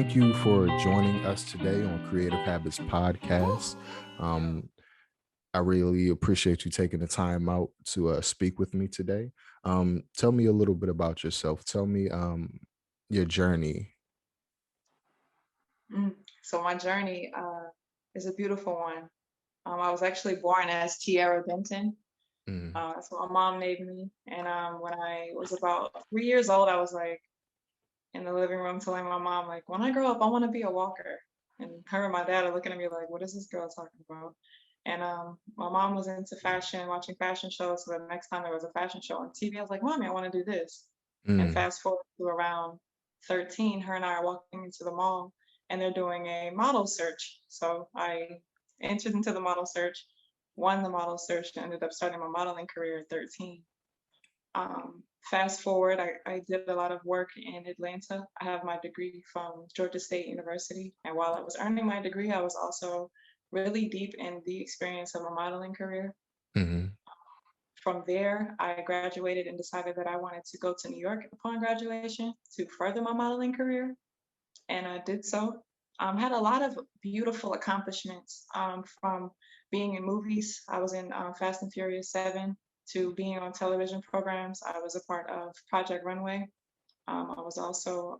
thank you for joining us today on Creative Habits Podcast. Um, I really appreciate you taking the time out to speak with me today. Tell me a little bit about yourself. Tell me your journey. Mm. So my journey is a beautiful one. I was actually born as Tiara Benton. Mm, That's what my mom named me. And when I was about 3 years old, I was like in the living room telling my mom, like, when I grow up, I want to be a walker. And her and my dad are looking at me like, what is this girl talking about? And my mom was into fashion, watching fashion shows. So the next time there was a fashion show on TV, I was like, Mommy, I want to do this. And mm, fast forward to around 13, her and I are walking into the mall and they're doing a model search. So I entered into the model search, won the model search, and ended up starting my modeling career at 13. Fast forward, I did a lot of work in Atlanta. I have my degree from Georgia State University. And while I was earning my degree, I was also really deep in the experience of a modeling career. mhm, From there, I graduated and decided that I wanted to go to New York upon graduation to further my modeling career. And I did so. Had a lot of beautiful accomplishments from being in movies. I was in Fast and Furious 7 to being on television programs. I was a part of Project Runway. I was also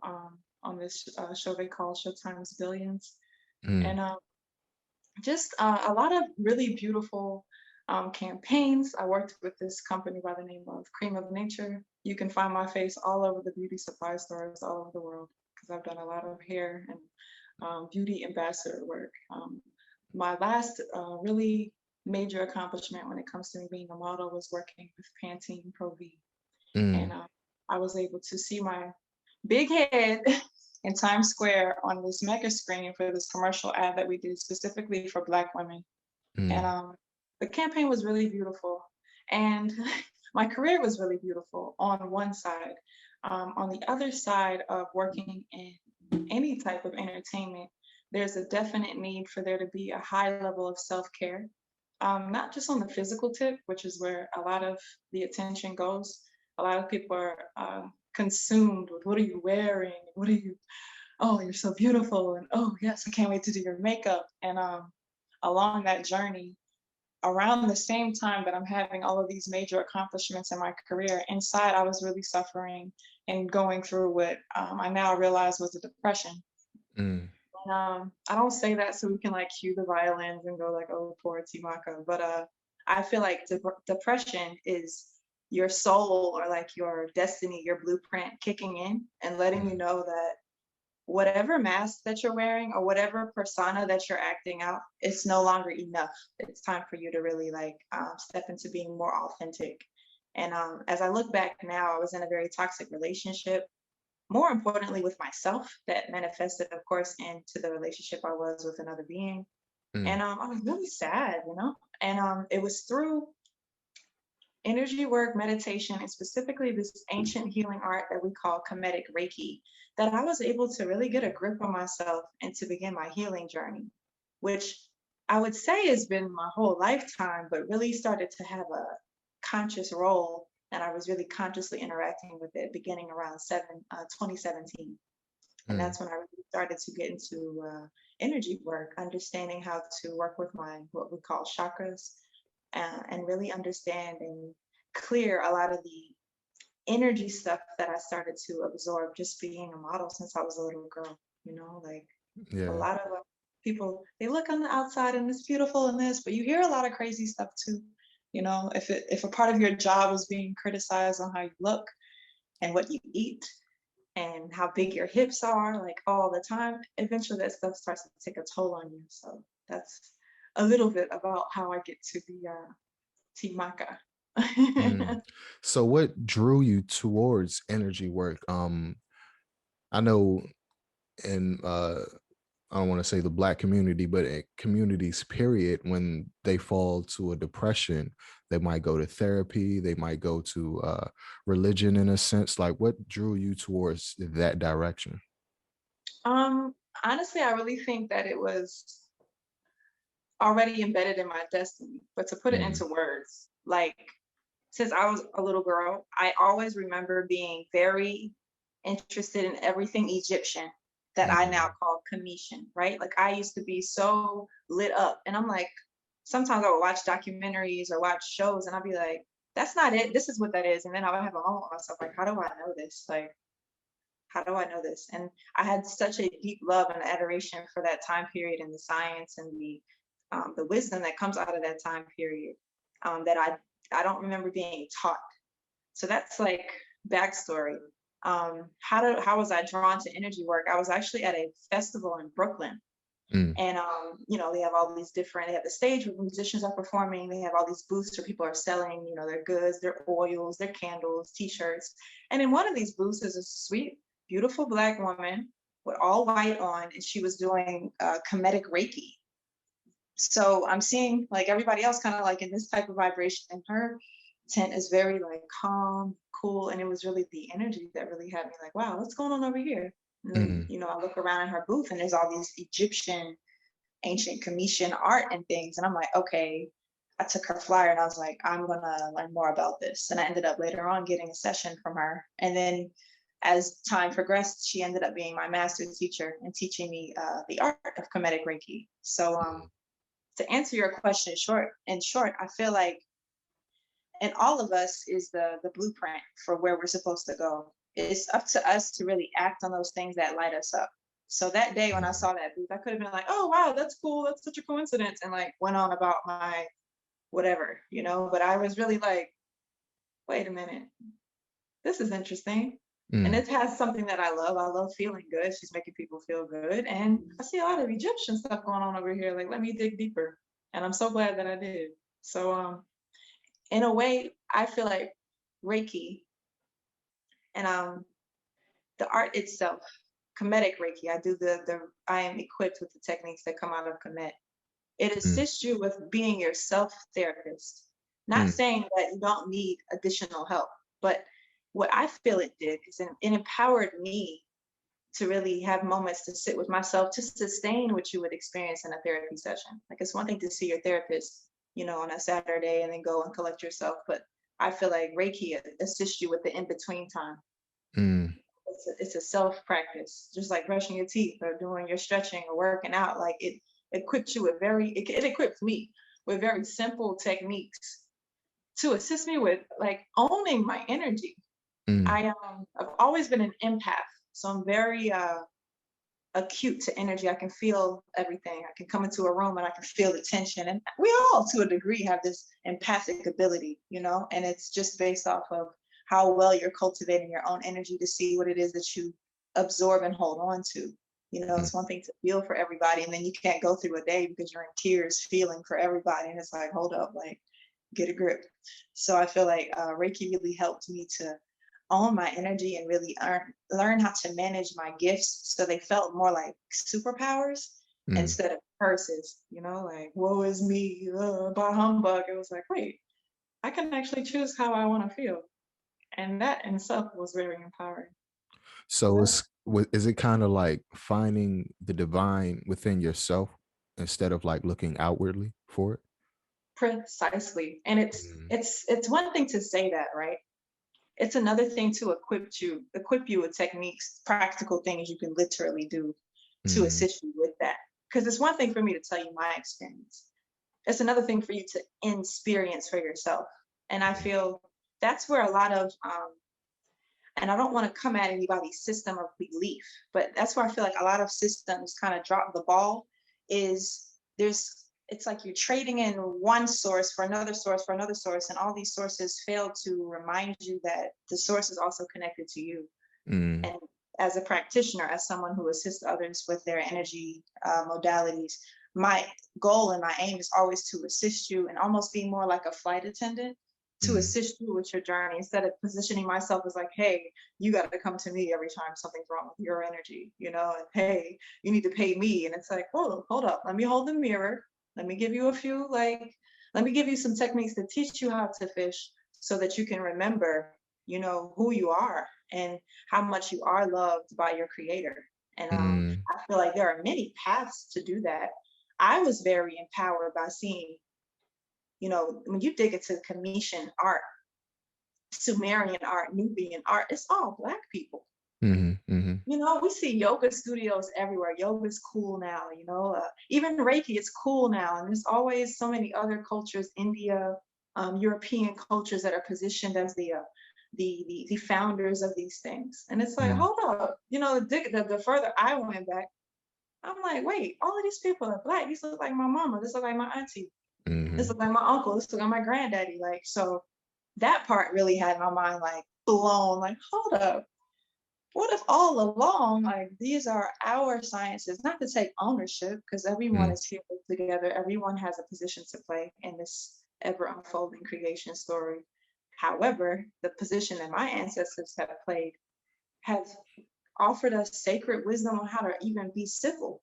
on this show they call Showtime's Billions. mm, And just a lot of really beautiful campaigns. I worked with this company by the name of Cream of Nature. You can find my face all over the beauty supply stores all over the world because I've done a lot of hair and beauty ambassador work. My last really major accomplishment when it comes to me being a model was working with Pantene Pro V. And mm, I was able to see my big head in Times Square on this mega screen for this commercial ad that we did specifically for Black women. And mm, the campaign was really beautiful. And my career was really beautiful on one side. On the other side of working in any type of entertainment, there's a definite need for there to be a high level of self care, not just on the physical tip, which is where a lot of the attention goes. A lot of people are consumed with what are you wearing? What are you, oh, you're so beautiful. And oh, yes, I can't wait to do your makeup. And along that journey, around the same time that I'm having all of these major accomplishments in my career, inside I was really suffering and going through what I now realize was a depression. mm, And, I don't say that so we can like cue the violins and go like, oh, poor Temakha. But I feel like depression is your soul or like your destiny, your blueprint kicking in and letting you mm, know that whatever mask that you're wearing or whatever persona that you're acting out, it's no longer enough. It's time for you to really like step into being more authentic. And as I look back now, I was in a very toxic relationship, more importantly with myself, that manifested, of course, into the relationship I was with another being. And mm, I was really sad, you know? And it was through energy work, meditation, and specifically this ancient healing art that we call Kemetic Reiki, that I was able to really get a grip on myself and to begin my healing journey, which I would say has been my whole lifetime, but really started to have a conscious role. And I was really consciously interacting with it beginning around 2017. And mm, that's when I really started to get into energy work, understanding how to work with my what we call chakras, and really understand and clear a lot of the energy stuff that I started to absorb just being a model since I was a little girl. You know, like a yeah. lot of people, they look on the outside and it's beautiful and this, but you hear a lot of crazy stuff too. You know, if a part of your job is being criticized on how you look and what you eat and how big your hips are, like all the time, eventually that stuff starts to take a toll on you. So that's a little bit about how I get to the Temakha. Mm. So what drew you towards energy work? I know in I don't want to say the black community, but in communities, period, when they fall to a depression, they might go to therapy, they might go to religion in a sense. Like, what drew you towards that direction? um, Honestly, I really think that it was already embedded in my destiny, but to put it Mm, into words, like since I was a little girl, I always remember being very interested in everything Egyptian. that I now mm, call commission, right? Like I used to be so lit up, and I'm like, sometimes I would watch documentaries or watch shows, and I'll be like, that's not it. This is what that is. And then I would have a moment with myself, like, how do I know this? Like, how do I know this? And I had such a deep love and adoration for that time period and the science and the wisdom that comes out of that time period, that I don't remember being taught. So that's like backstory. How was I drawn to energy work? I was actually at a festival in Brooklyn, mm, and they have all these different. They have the stage where musicians are performing. They have all these booths where people are selling, their goods, their oils, their candles, T-shirts. And in one of these booths is a sweet, beautiful Black woman with all white on, and she was doing Kemetic Reiki. So I'm seeing like everybody else kind of like in this type of vibration, and her tent is very like calm, cool, and it was really the energy that really had me like, wow, what's going on over here? And then, mm, I look around in her booth and there's all these Egyptian ancient Commission art and things, and I'm like, okay. I took her flyer and I was like, I'm gonna learn more about this. And I ended up later on getting a session from her. And then as time progressed, she ended up being my master teacher and teaching me the art of Kemetic Reiki. So mm, to answer your question in short, I feel like in all of us is the blueprint for where we're supposed to go. It's up to us to really act on those things that light us up. So that day when I mm. saw that booth, I could have been like, oh wow, that's cool, that's such a coincidence, and like went on about my whatever. But I was really like, wait a minute, this is interesting. And Mm. it has something that I love. I love feeling good. She's making people feel good. And I see a lot of Egyptian stuff going on over here. Like, let me dig deeper. And I'm so glad that I did. So in a way, I feel like Reiki and the art itself, Kemetic Reiki, I am equipped with the techniques that come out of Kemet. It Mm, assists you with being your self therapist. Not mm, saying that you don't need additional help, but what I feel it did is it empowered me to really have moments to sit with myself to sustain what you would experience in a therapy session. Like it's one thing to see your therapist, on a Saturday and then go and collect yourself, but I feel like Reiki assists you with the in between time. mm, It's a self practice, just like brushing your teeth or doing your stretching or working out. Like it equips you with it equips me with very simple techniques to assist me with like owning my energy. mm, I've always been an empath, so I'm very acute to energy. I can feel everything. I can come into a room and I can feel the tension. And we all, to a degree, have this empathic ability, and it's just based off of how well you're cultivating your own energy to see what it is that you absorb and hold on to. mm. It's one thing to feel for everybody, and then you can't go through a day because you're in tears feeling for everybody. And it's like, hold up, like, get a grip. So I feel like Reiki really helped me to own my energy and really learn how to manage my gifts so they felt more like superpowers Mm. instead of curses, like woe is me, bah humbug. It was like, wait, I can actually choose how I want to feel. And that in itself was very empowering. So So that's is it kind of like finding the divine within yourself instead of like looking outwardly for it? precisely. And it's Mm, it's it's one thing to say that, right? It's another thing to equip you with techniques, practical things you can literally do to mm, assist you with that. Because it's one thing for me to tell you my experience. It's another thing for you to experience for yourself. And I mm, feel that's where a lot of and I don't want to come at anybody's system of belief, but that's where I feel like a lot of systems kind of drop the ball is it's like you're trading in one source for another source for another source, and all these sources fail to remind you that the source is also connected to you. mm, And as a practitioner, as someone who assists others with their energy modalities, my goal and my aim is always to assist you and almost be more like a flight attendant to mm, assist you with your journey instead of positioning myself as like, hey, you got to come to me every time something's wrong with your energy, and hey, you need to pay me. And it's like, hold up, let me hold the mirror. Let me give you let me give you some techniques to teach you how to fish so that you can remember, who you are and how much you are loved by your creator. And mm, I feel like there are many paths to do that. I was very empowered by seeing, when you dig into Commission art, Sumerian art, Nubian art, it's all Black people. mhm, mhm. we see yoga studios everywhere. Yoga is cool now, even Reiki, it's cool now. And there's always so many other cultures, India, European cultures that are positioned as the founders of these things. And it's like, Mm, hold up, the further I went back, I'm like, wait, all of these people are Black. These look like my mama. This look like my auntie. This mhm, look like my uncle. This look like my granddaddy. Like, so that part really had my mind like blown. Like, hold up, what if all along, like these are our sciences, not to take ownership, because everyone mm, is here together, everyone has a position to play in this ever unfolding creation story. However, the position that my ancestors have played have offered us sacred wisdom on how to even be civil,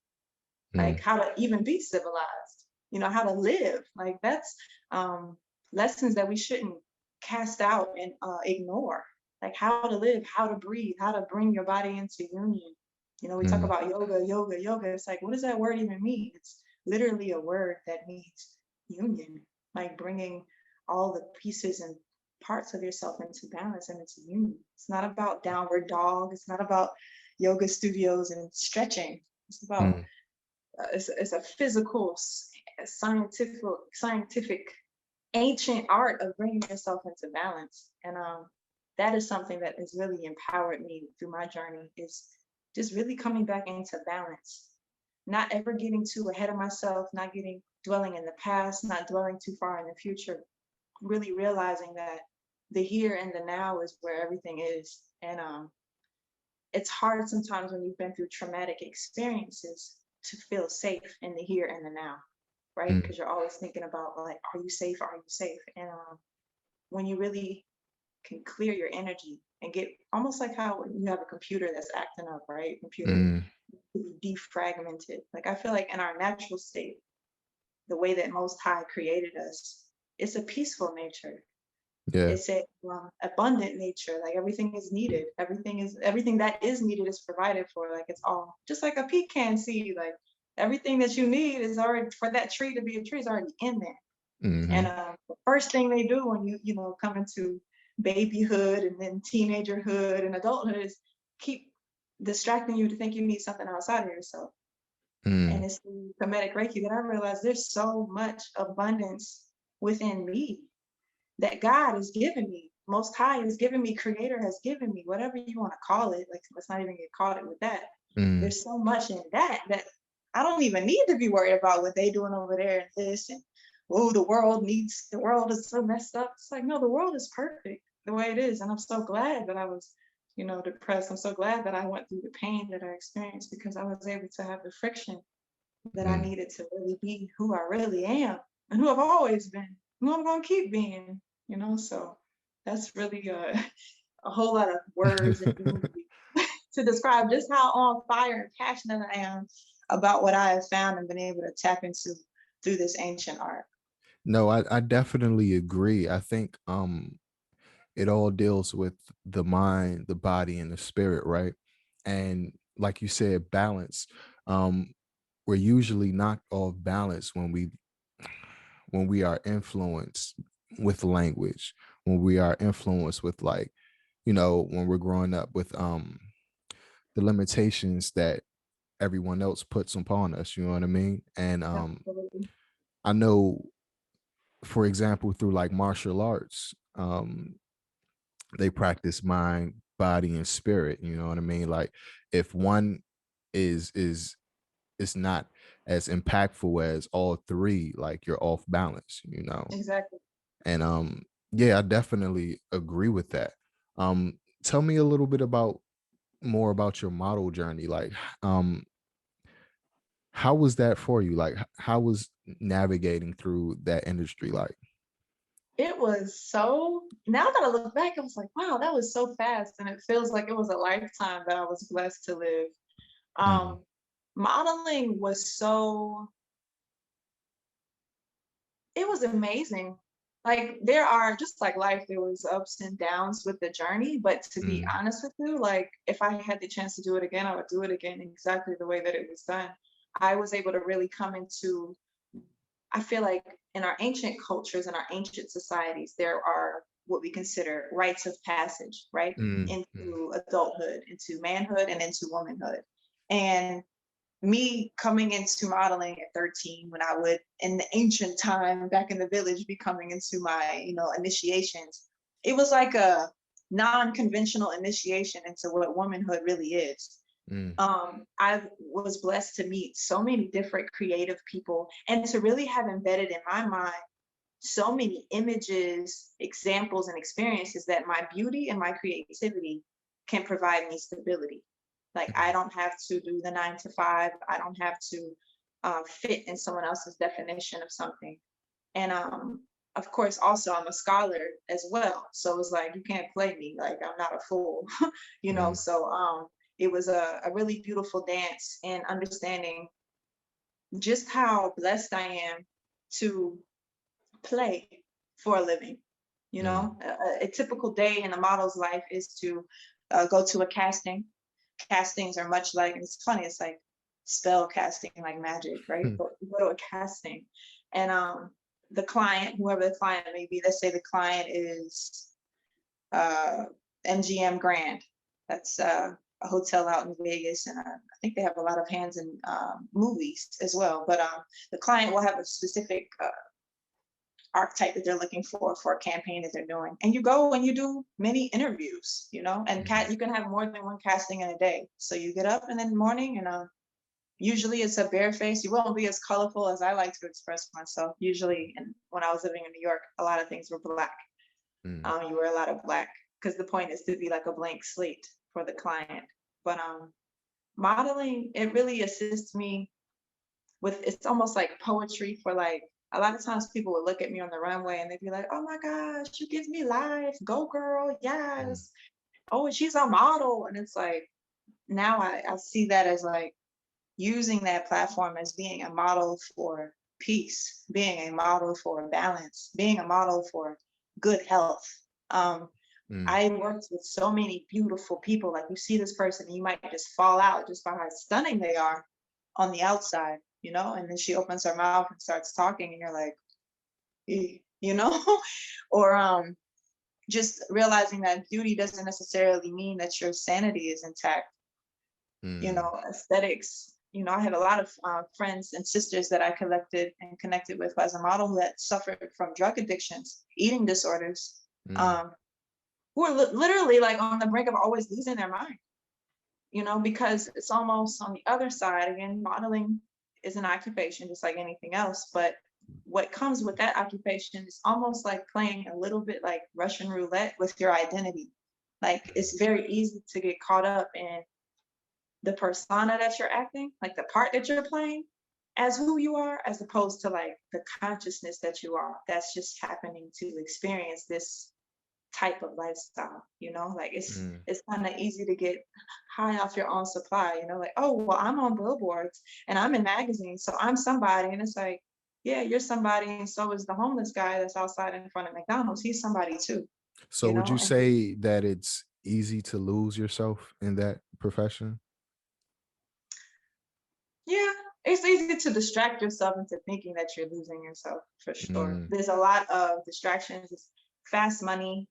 like mm, how to even be civilized, how to live. Like that's um, lessons that we shouldn't cast out and ignore. Like how to live, how to breathe, how to bring your body into union. We talk mm, about yoga, yoga, yoga. It's like, what does that word even mean? It's literally a word that means union, like bringing all the pieces and parts of yourself into balance and into union. It's not about downward dog. It's not about yoga studios and stretching. It's about mm, it's a physical, scientific, ancient art of bringing yourself into balance. And that is something that has really empowered me through my journey, is just really coming back into balance, not ever getting too ahead of myself, not getting dwelling in the past, not dwelling too far in the future, really realizing that the here and the now is where everything is. And it's hard sometimes when you've been through traumatic experiences to feel safe in the here and the now, right? mm, Because you're always thinking about like, are you safe? Are you safe? And when you really can clear your energy and get almost like how when you have a computer that's acting up, right? Computer mm, to be defragmented. Like I feel like in our natural state, the way that Most High created us, it's a peaceful nature. yeah. It's a abundant nature. Like everything is needed. Everything that is needed is provided for. Like it's all just like a pecan seed. Like everything that you need is already for that tree to be a tree is already in there. And Mhm, the first thing they do when you come into babyhood and then teenagerhood and adulthood is keep distracting you to think you need something outside of yourself. And mm, it's the Kemetic Reiki that I realized there's so much abundance within me that God has given me. Most High has given me, Creator has given me, whatever you want to call it. Like, let's not even get caught it with that. mm, There's so much in that I don't even need to be worried about what they doing over there and this and oh, the world is so messed up. It's like, no, the world is perfect the way it is. And I'm so glad that I was, depressed. I'm so glad that I went through the pain that I experienced because I was able to have the friction that I mm. needed to really be who I really am and who I've always been, who I'm gonna keep being, So that's really a whole lot of words and imagery to describe just how on fire and passionate I am about what I have found and been able to tap into through this ancient art. No, I definitely agree. I think it all deals with the mind, the body, and the spirit, right? And like you said, balance. Um, we're usually knocked off balance when we are influenced with language, when we are influenced with like, when we're growing up with the limitations that everyone else puts upon us, you know what I mean? And Absolutely. I know, for example, through like martial arts, they practice mind, body, and spirit. You know what I mean? Like if one is not as impactful as all three, like you're off balance. Exactly. And yeah, I definitely agree with that. Tell me a little bit about more about your model journey. Like how was that for you? Like how was navigating through that industry like? It was so, now that I look back, I was like, wow, that was so fast. And it feels like it was a lifetime that I was blessed to live. Mm, Um, Modeling was so, it was amazing. Like there are just like life, there was ups and downs with the journey. But to be mm, honest with you, like if I had the chance to do it again, I would do it again exactly the way that it was done. I was able to really come into, I feel like in our ancient cultures and our ancient societies, there are what we consider rites of passage, right? mm, mm, Into adulthood, into manhood, and into womanhood. And me coming into modeling at 13, when I would in the ancient time back in the village be coming into my, initiations, it was like a non-conventional initiation into what womanhood really is. mm, I was blessed to meet so many different creative people and to really have embedded in my mind so many images, examples, and experiences that my beauty and my creativity can provide me stability. Like, I mm, don't have to do the 9 to 5. I don't have to fit in someone else's definition of something. And of course, also I'm a scholar as well. So it's like you can't play me. Like, I'm not a fool, mm, So it was a really beautiful dance and understanding just how blessed I am to play for a living. mm, A typical day in a model's life is to go to a casting. Castings are much like, and it's funny, it's like spell casting, like magic, right? mm, You go to a casting, and the client, whoever the client may be, let's say the client is uh, MGM Grand. That's a hotel out in Vegas, and I think they have a lot of hands in movies as well. But the client will have a specific archetype that they're looking for a campaign that they're doing. And you go and you do many interviews, and mm, you can have more than one casting in a day. So you get up in the morning and usually it's a bare face. You won't be as colorful as I like to express myself. Usually, and when I was living in New York, a lot of things were black. mm. You wear a lot of black because the point is to be like a blank slate for the client. But modeling, it really assists me with, it's almost like poetry for like, a lot of times people would look at me on the runway and they'd be like, oh my gosh, you give me life, go girl, Mm, yes, oh, she's a model. And it's like, now I see that as like using that platform as being a model for peace, being a model for balance, being a model for good health. um, mm, I worked with so many beautiful people. Like, you see this person and you might just fall out just by how stunning they are on the outside, and then she opens her mouth and starts talking and you're like, "Eh," or just realizing that beauty doesn't necessarily mean that your sanity is intact. mm, Aesthetics, I had a lot of friends and sisters that I collected and connected with as a model who had suffered from drug addictions, eating disorders, mm, um, who are literally like on the brink of always losing their mind, because it's almost on the other side. Again, modeling is an occupation just like anything else, but what comes with that occupation is almost like playing a little bit like Russian roulette with your identity. Like, it's very easy to get caught up in the persona that you're acting, like the part that you're playing as who you are, as opposed to like the consciousness that you are, that's just happening to experience this type of lifestyle. Like, mm. it's kind of easy to get high off your own supply, like, oh well, I'm on billboards and I'm in magazines, so I'm somebody. And it's like, yeah, you're somebody, and so is the homeless guy that's outside in front of McDonald's. He's somebody too. So would you And say that it's easy to lose yourself in that profession? yeah, it's easy to distract yourself into thinking that you're losing yourself, for sure. Mm, There's a lot of distractions. It's fast money,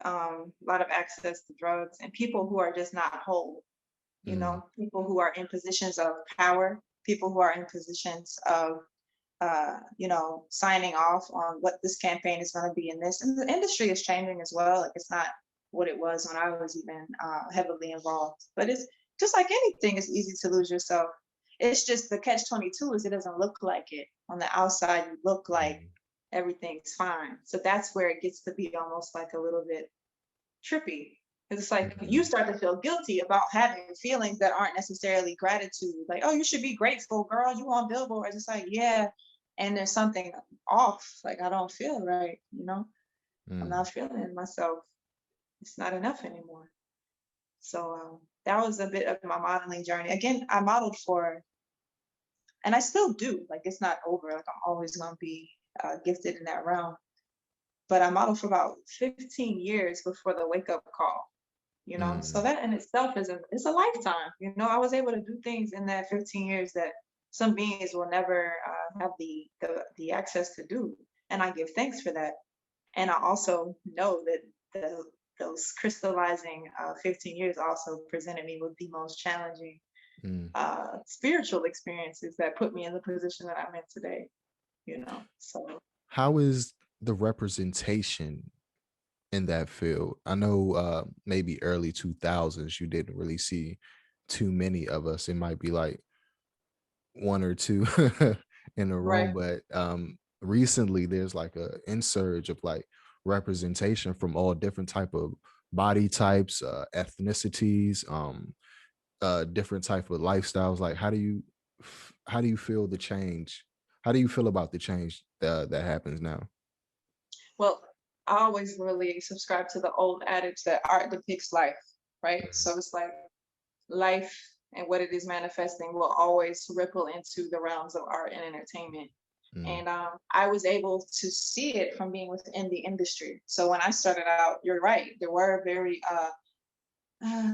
a lot of access to drugs, and people who are just not whole. mm, People who are in positions of power, people who are in positions of, signing off on what this campaign is going to be in this. And the industry is changing as well. Like, it's not what it was when I was even heavily involved. But it's just like anything, it's easy to lose yourself. It's just the catch 22 is it doesn't look like it. On the outside, you look like mm, everything's fine. So that's where it gets to be almost like a little bit trippy. Because it's like you mhm, start to feel guilty about having feelings that aren't necessarily gratitude. Like, oh, you should be grateful, girl. You on billboards. It's like, yeah. And there's something off. Like, I don't feel right. I'm mm, not feeling myself. It's not enough anymore. So that was a bit of my modeling journey. Again, I modeled for, and I still do. Like, it's not over. Like, I'm always going to be gifted in that realm. But I modeled for about 15 years before the wake up call. So mm. that in itself is a lifetime. I was able to do things in that 15 years that some beings will never have the access to do, and I give thanks for that. And I also know that the those crystallizing 15 years also presented me with the most challenging Mm. spiritual experiences that put me in the position that I'm in today, you know. So How is the representation in that field? I know maybe early 2000s you didn't really see too many of us. It might be like one or two in a room, right. but recently there's like a insurge of like representation from all different type of body types, ethnicities, different type of lifestyles. Like how do you feel the change? How do you feel about the change that happens now? Well, I always really subscribe to the old adage that art depicts life, right? Mhm. So it's like life and what it is manifesting will always ripple into the realms of art and entertainment. Mm. And I was able to see it from being within the industry. So when I started out, you're right, there were very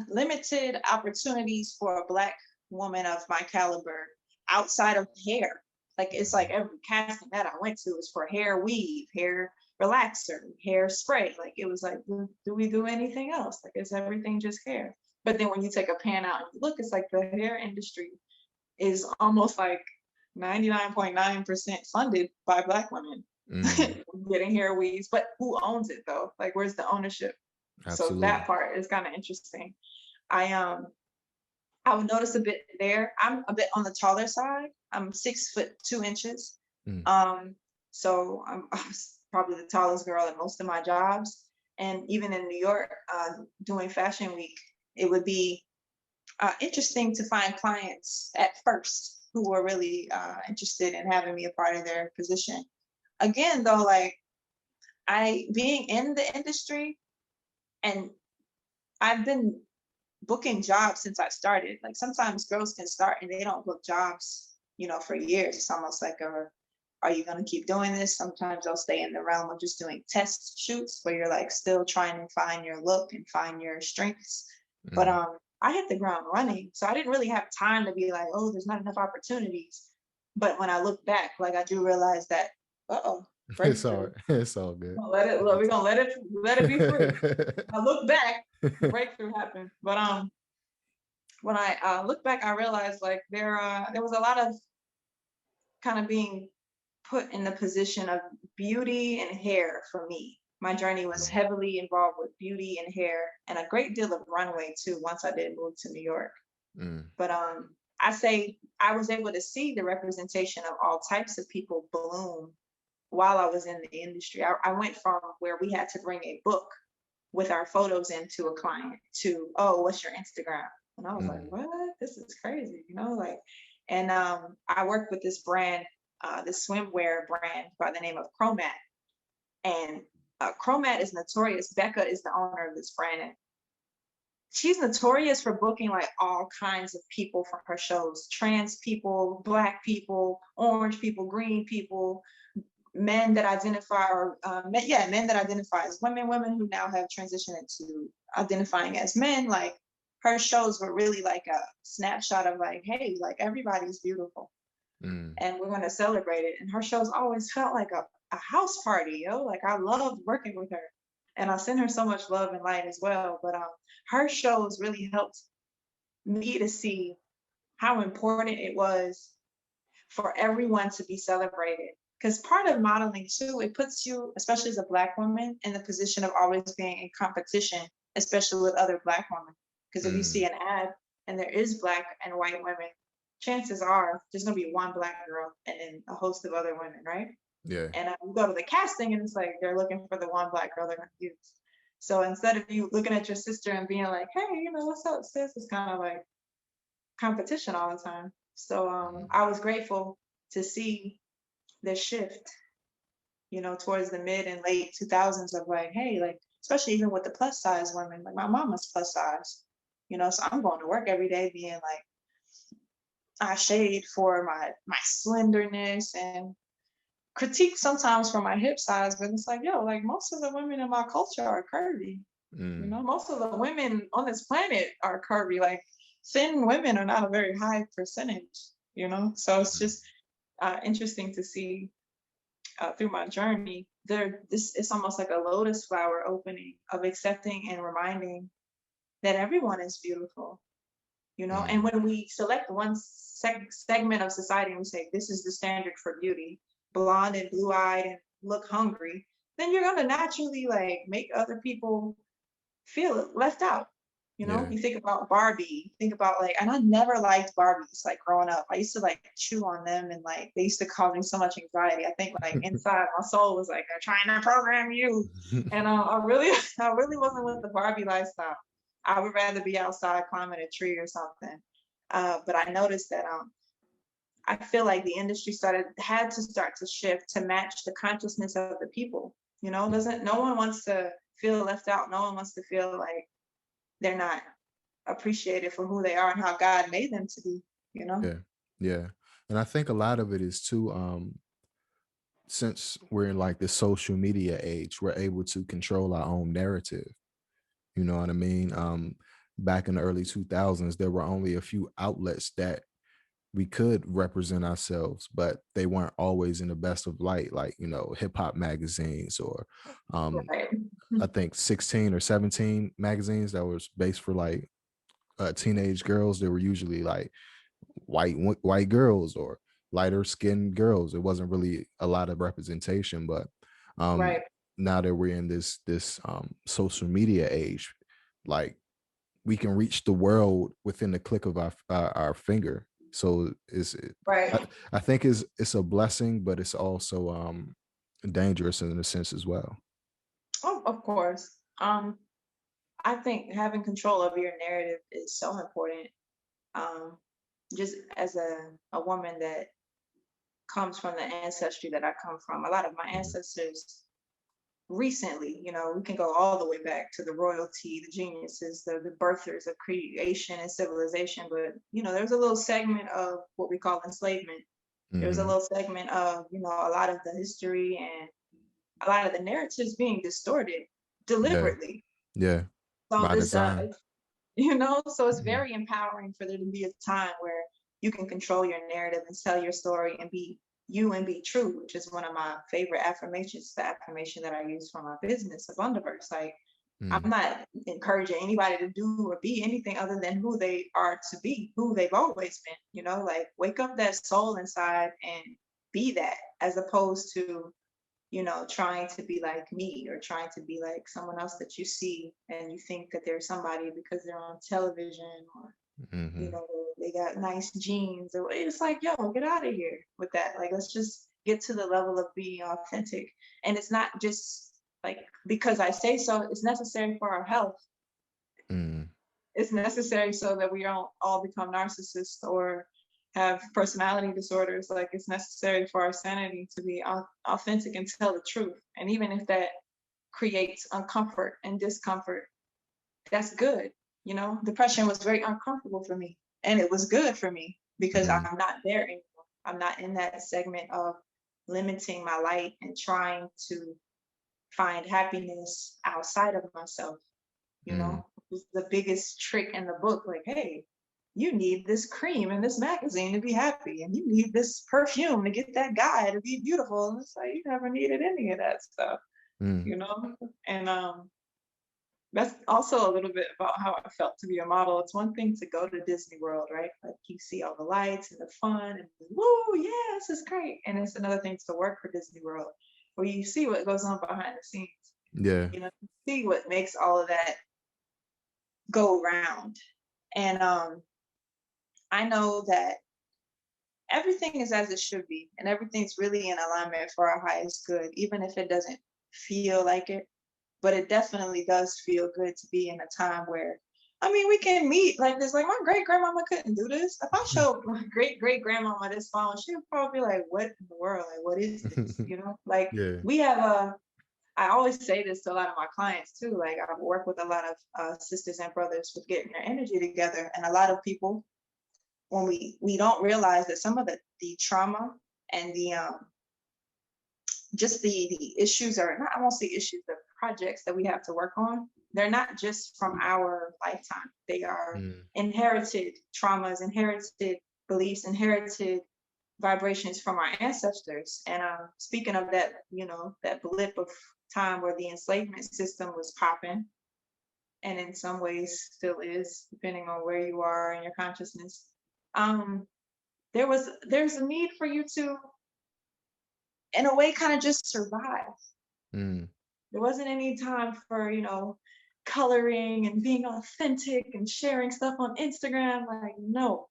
limited opportunities for a Black woman of my caliber outside of hair. Like it's like Mhm. every casting that I went to was for hair weave, hair relaxer, hair spray. Like it was like, do we do anything else? Like is everything just hair? But then when you take a pan out and you look, it's like the hair industry is almost like 99.9% funded by Black women Mm. getting hair weaves. But who owns it though? Like where's the ownership? So that Absolutely. part is kind of interesting. I I would notice a bit there. I'm a bit on the taller side. I'm 6'2". Mm. Um, so I was probably the tallest girl at most of my jobs. And even in New York, doing Fashion Week, it would be interesting to find clients at first who were really interested in having me a part of their position. Again, though, like I being in the industry and I've been booking jobs since I started. Like sometimes girls can start and they don't book jobs, for years. It's almost like are you gonna keep doing this? Sometimes they'll stay in the realm of just doing test shoots where you're like still trying to find your look and find your strengths. But Mm. I hit the ground running. So I didn't really have time to be like, oh, there's not enough opportunities. But when I look back, like I do realize that, uh-oh, It's all breakthrough. it's all good. We're gonna let it be free. Take I look back, your breakthrough happened. But when I look back, I realized like there was a lot of kind of being put in the position of beauty and hair for me. My journey was time. heavily involved with beauty and hair, and a great deal of runway too. Once I did move to New York, Mm. but I say I was able to see the representation of all types of people bloom while I was in the industry. I went from where we had to bring a book with our photos into a client to, oh, what's your Instagram? And I was like, Mm. what? This is crazy, like, and I worked with this brand, this swimwear brand by the name of Chromat. And Chromat is notorious. Becca is the owner of this brand. And she's notorious for booking like all kinds of people for her shows: trans people, black people, orange people, green people, men that identify or men that identify as women, women who now have transitioned into identifying as men. Like her shows were really like a snapshot of like, hey, like everybody's beautiful Mm. and we're going to celebrate it. And her shows always felt like a house party, like I loved working with her, and I send her so much love and light as well. But her shows really helped me to see how important it was for everyone to be celebrated. Because part of modeling too, it puts you, especially as a Black woman, in the position of always being in competition, especially with other Black women. Because if you see Mm. an ad and there is Black and white women, chances are there's gonna be one Black girl and then a host of other women, right? Yeah. And you go to the casting and it's like they're looking for the one Black girl they're gonna use. So instead of you looking at your sister and being like, hey, what's up, sis? It's kind of like competition all the time. So Mhm. I was grateful to see the shift, towards the mid and late 2000s of like, hey, like, especially even with the plus size women, like my mama's plus size, so I'm going to work every day being like, I shade for my slenderness and critique sometimes for my hip size, but it's like, yo, like most of the women in my culture are curvy. Mm. Most of the women on this planet are curvy. Like thin women are not a very high percentage, So it's Mm. just interesting to see through my journey this it's almost like a lotus flower opening of accepting and reminding that everyone is beautiful, you know. And Mm, when we select one segment of society and we say this is the standard for beauty, blonde and blue-eyed and look hungry, then you're going to naturally like make other people feel left out. You know, yeah. you think about Barbie, think about like, and I never liked Barbies like growing up. I used to like chew on them and like they used to cause me so much anxiety. I think like inside my soul was like, they're trying to program you. And I really, I really wasn't with the Barbie lifestyle. I would rather be outside climbing a tree or something. But I noticed that I feel like the industry had to start to shift to match the consciousness of the people. You know, doesn't no one wants to feel left out. No one wants to feel like they're not appreciated for who they are and how God made them to be, you know? Yeah, yeah. And I think a lot of it is too, since we're in like the social media age, we're able to control our own narrative. You know what I mean? Back in the early 2000s, there were only a few outlets that we could represent ourselves, but they weren't always in the best of light, like, you know, hip hop magazines or um, Right. I think 16 or 17 magazines that was based for like teenage girls. They were usually like white girls or lighter skinned girls. It wasn't really a lot of representation, but um Right. now that we're in this social media age, like we can reach the world within the click of our finger. So I, Right. I think it's a blessing, but it's also dangerous in a sense as well. Oh, of course. I think having control of your narrative is so important. Um, just as a woman that comes from the ancestry that I come from, a lot of my Mhm. ancestors recently, you know, we can go all the way back to the royalty, the geniuses, the birthers of creation and civilization. But, you know, there's a little segment of what we call enslavement. There's a Mhm. little segment of, you know, a lot of the history and a lot of the narratives being distorted Yeah, deliberately. yeah, So by this, design. you know, so it's Mhm. very empowering for there to be a time where you can control your narrative and tell your story and be you and be true, which is one of my favorite affirmations, the affirmation that I use for my business, Abundaverse. Like, I'm Mm, not encouraging anybody to do or be anything other than who they are to be, who they've always been, you know, like wake up that soul inside and be that, as opposed to, you know, trying to be like me or trying to be like someone else that you see and you think that they're somebody because they're on television or, you mhm. know, they got nice jeans or it's like, yo, get out of here with that. Like, let's just get to the level of being authentic. And it's not just like because I say so, it's necessary for our health. Mm, It's necessary so that we don't all become narcissists or have personality disorders. Like it's necessary for our sanity to be authentic and tell the truth. And even if that creates uncomfort and discomfort, that's good. You know, depression was very uncomfortable for me, and it was good for me because mhm, I'm not there anymore. I'm not in that segment of limiting my light and trying to find happiness outside of myself. You mm, know, it's the biggest trick in the book. Like, hey, you need this cream in this magazine to be happy, and you need this perfume to get that guy to be beautiful. And it's like you never needed any of that stuff, mm, you know. And that's also a little bit about how I felt to be a model. It's one thing to go to Disney World, right? Like you see all the lights and the fun and woo, yeah, this is great. And it's another thing to work for Disney World, where you see what goes on behind the scenes. yeah. You know, you see what makes all of that go round. And I know that everything is as it should be, and everything's really in alignment for our highest good, even if it doesn't feel like it. But it definitely does feel good to be in a time where, I mean, we can meet like this. Like my great grandmama couldn't do this. If I showed my great grandmama this phone, she would probably be like, "What in the world? Like, what is this?" You know, like Yeah. we have a. I always say this to a lot of my clients too. Like I work with a lot of sisters and brothers with getting their energy together, and a lot of people when we don't realize that some of the trauma and the just the issues are not, I won't say issues, the projects that we have to work on, they're not just from our lifetime. They are Mm, inherited traumas, inherited beliefs, inherited vibrations from our ancestors. And speaking of that, that blip of time where the enslavement system was popping, and in some ways still is, depending on where you are in your consciousness. Um, there's a need for you to, in a way, kind of just survive. Mm. There wasn't any time for, coloring and being authentic and sharing stuff on Instagram. Like, no,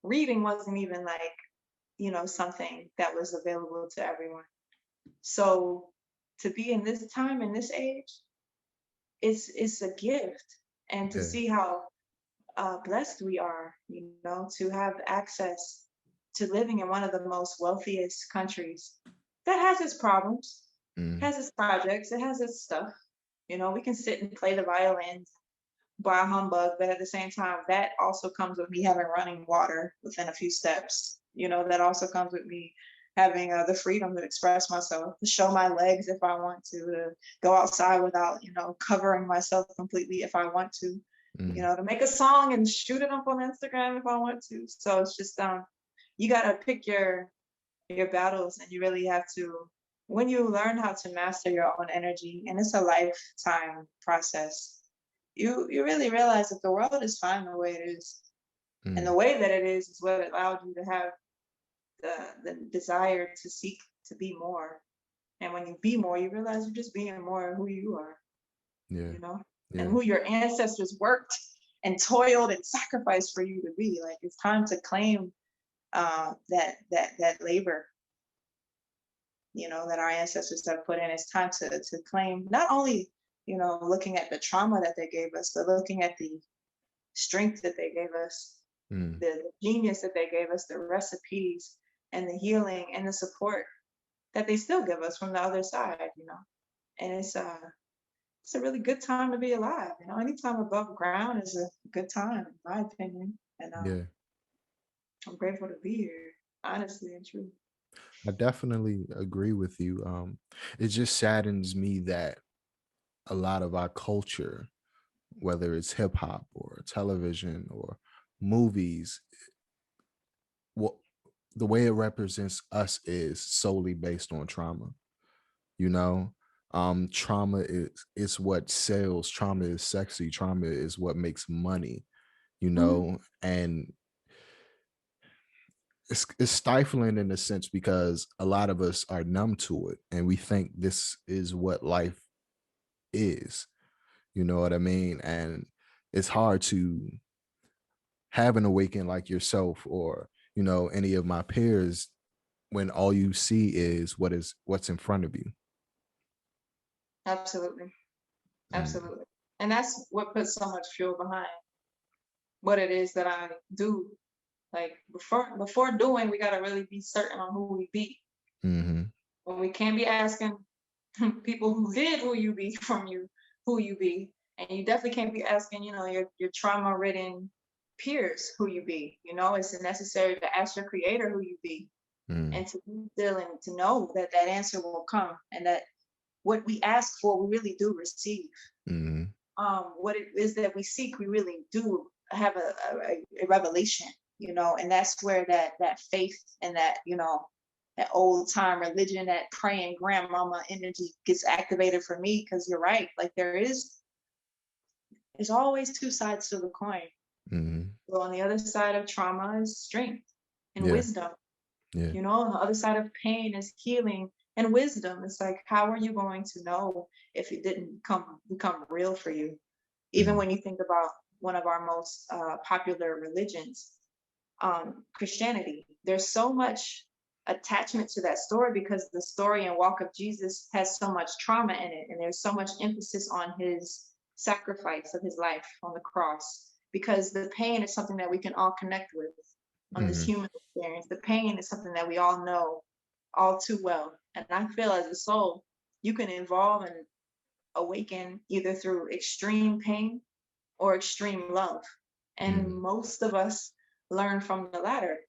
reading wasn't even like, something that was available to everyone. So to be in this time, in this age, it's a gift. And to Yeah. see how blessed we are, to have access to living in one of the most wealthiest countries that has its problems, Mm. has its projects, it has its stuff. We can sit and play the violins, buy humbug, but at the same time, that also comes with me having running water within a few steps. That also comes with me having the freedom to express myself, to show my legs if I want to go outside without, covering myself completely if I want Mm. to make a song and shoot it up on Instagram if I want to. So it's just you gotta pick your battles, and you really have to, when you learn how to master your own energy, and it's a lifetime process, you really realize that the world is fine the way it is. And the Mm. way that it is what allowed you to have the desire to seek to be more. And when you be more, you realize you're just being more who you are, Yeah. you know, and Yeah. who your ancestors worked and toiled and sacrificed for you to be. Like, it's time to claim that labor, that our ancestors have put in. It's time to claim, not only, looking at the trauma that they gave us, but looking at the strength that they gave us, Mm. the genius that they gave us, the recipes and the healing and the support that they still give us from the other side. And it's a really good time to be alive. Anytime above ground is a good time, in my opinion. And Yeah. I'm grateful to be here, honestly and true. I definitely agree with you. It just saddens me that a lot of our culture, whether it's hip hop or television or movies, what the way it represents us is solely based on trauma. You know, trauma is what sells. Trauma is sexy. Trauma is what makes money. Hmm. And it's stifling in a sense because a lot of us are numb to it and we think this is what life is. You know what I mean? And it's hard to have an awakening like yourself or any of my peers when all you see is what's in front of you. Absolutely. Mm. Absolutely. And that's what puts so much fuel behind what it is that I do. Like, before doing, we gotta really be certain on who we be. Hmm. When we can't be asking people who did who you be from you who you be. And you definitely can't be asking, your trauma ridden peers who you be. It's necessary to ask your creator who you be, Mm. and to be still and to know that that answer will come, and that what we ask for, we really do receive. Hmm. What it is that we seek, we really do have a revelation, and that's where that faith and that old time religion, that praying grandmama energy gets activated for me. Because you're right, like there's always two sides to the coin. Hmm. So on the other side of trauma is strength and Yeah. wisdom. Yeah. On the other side of pain is healing and wisdom. It's like, how are you going to know if it didn't become real for you? Even Mm. when you think about one of our most popular religions, Christianity, there's so much attachment to that story because the story and walk of Jesus has so much trauma in it, and there's so much emphasis on his sacrifice of his life on the cross, because the pain is something that we can all connect with on this Hmm. human experience. The pain is something that we all know all too well. And I feel as a soul, you can evolve and awaken either through extreme pain or extreme love. And Mm. most of us learn from the latter,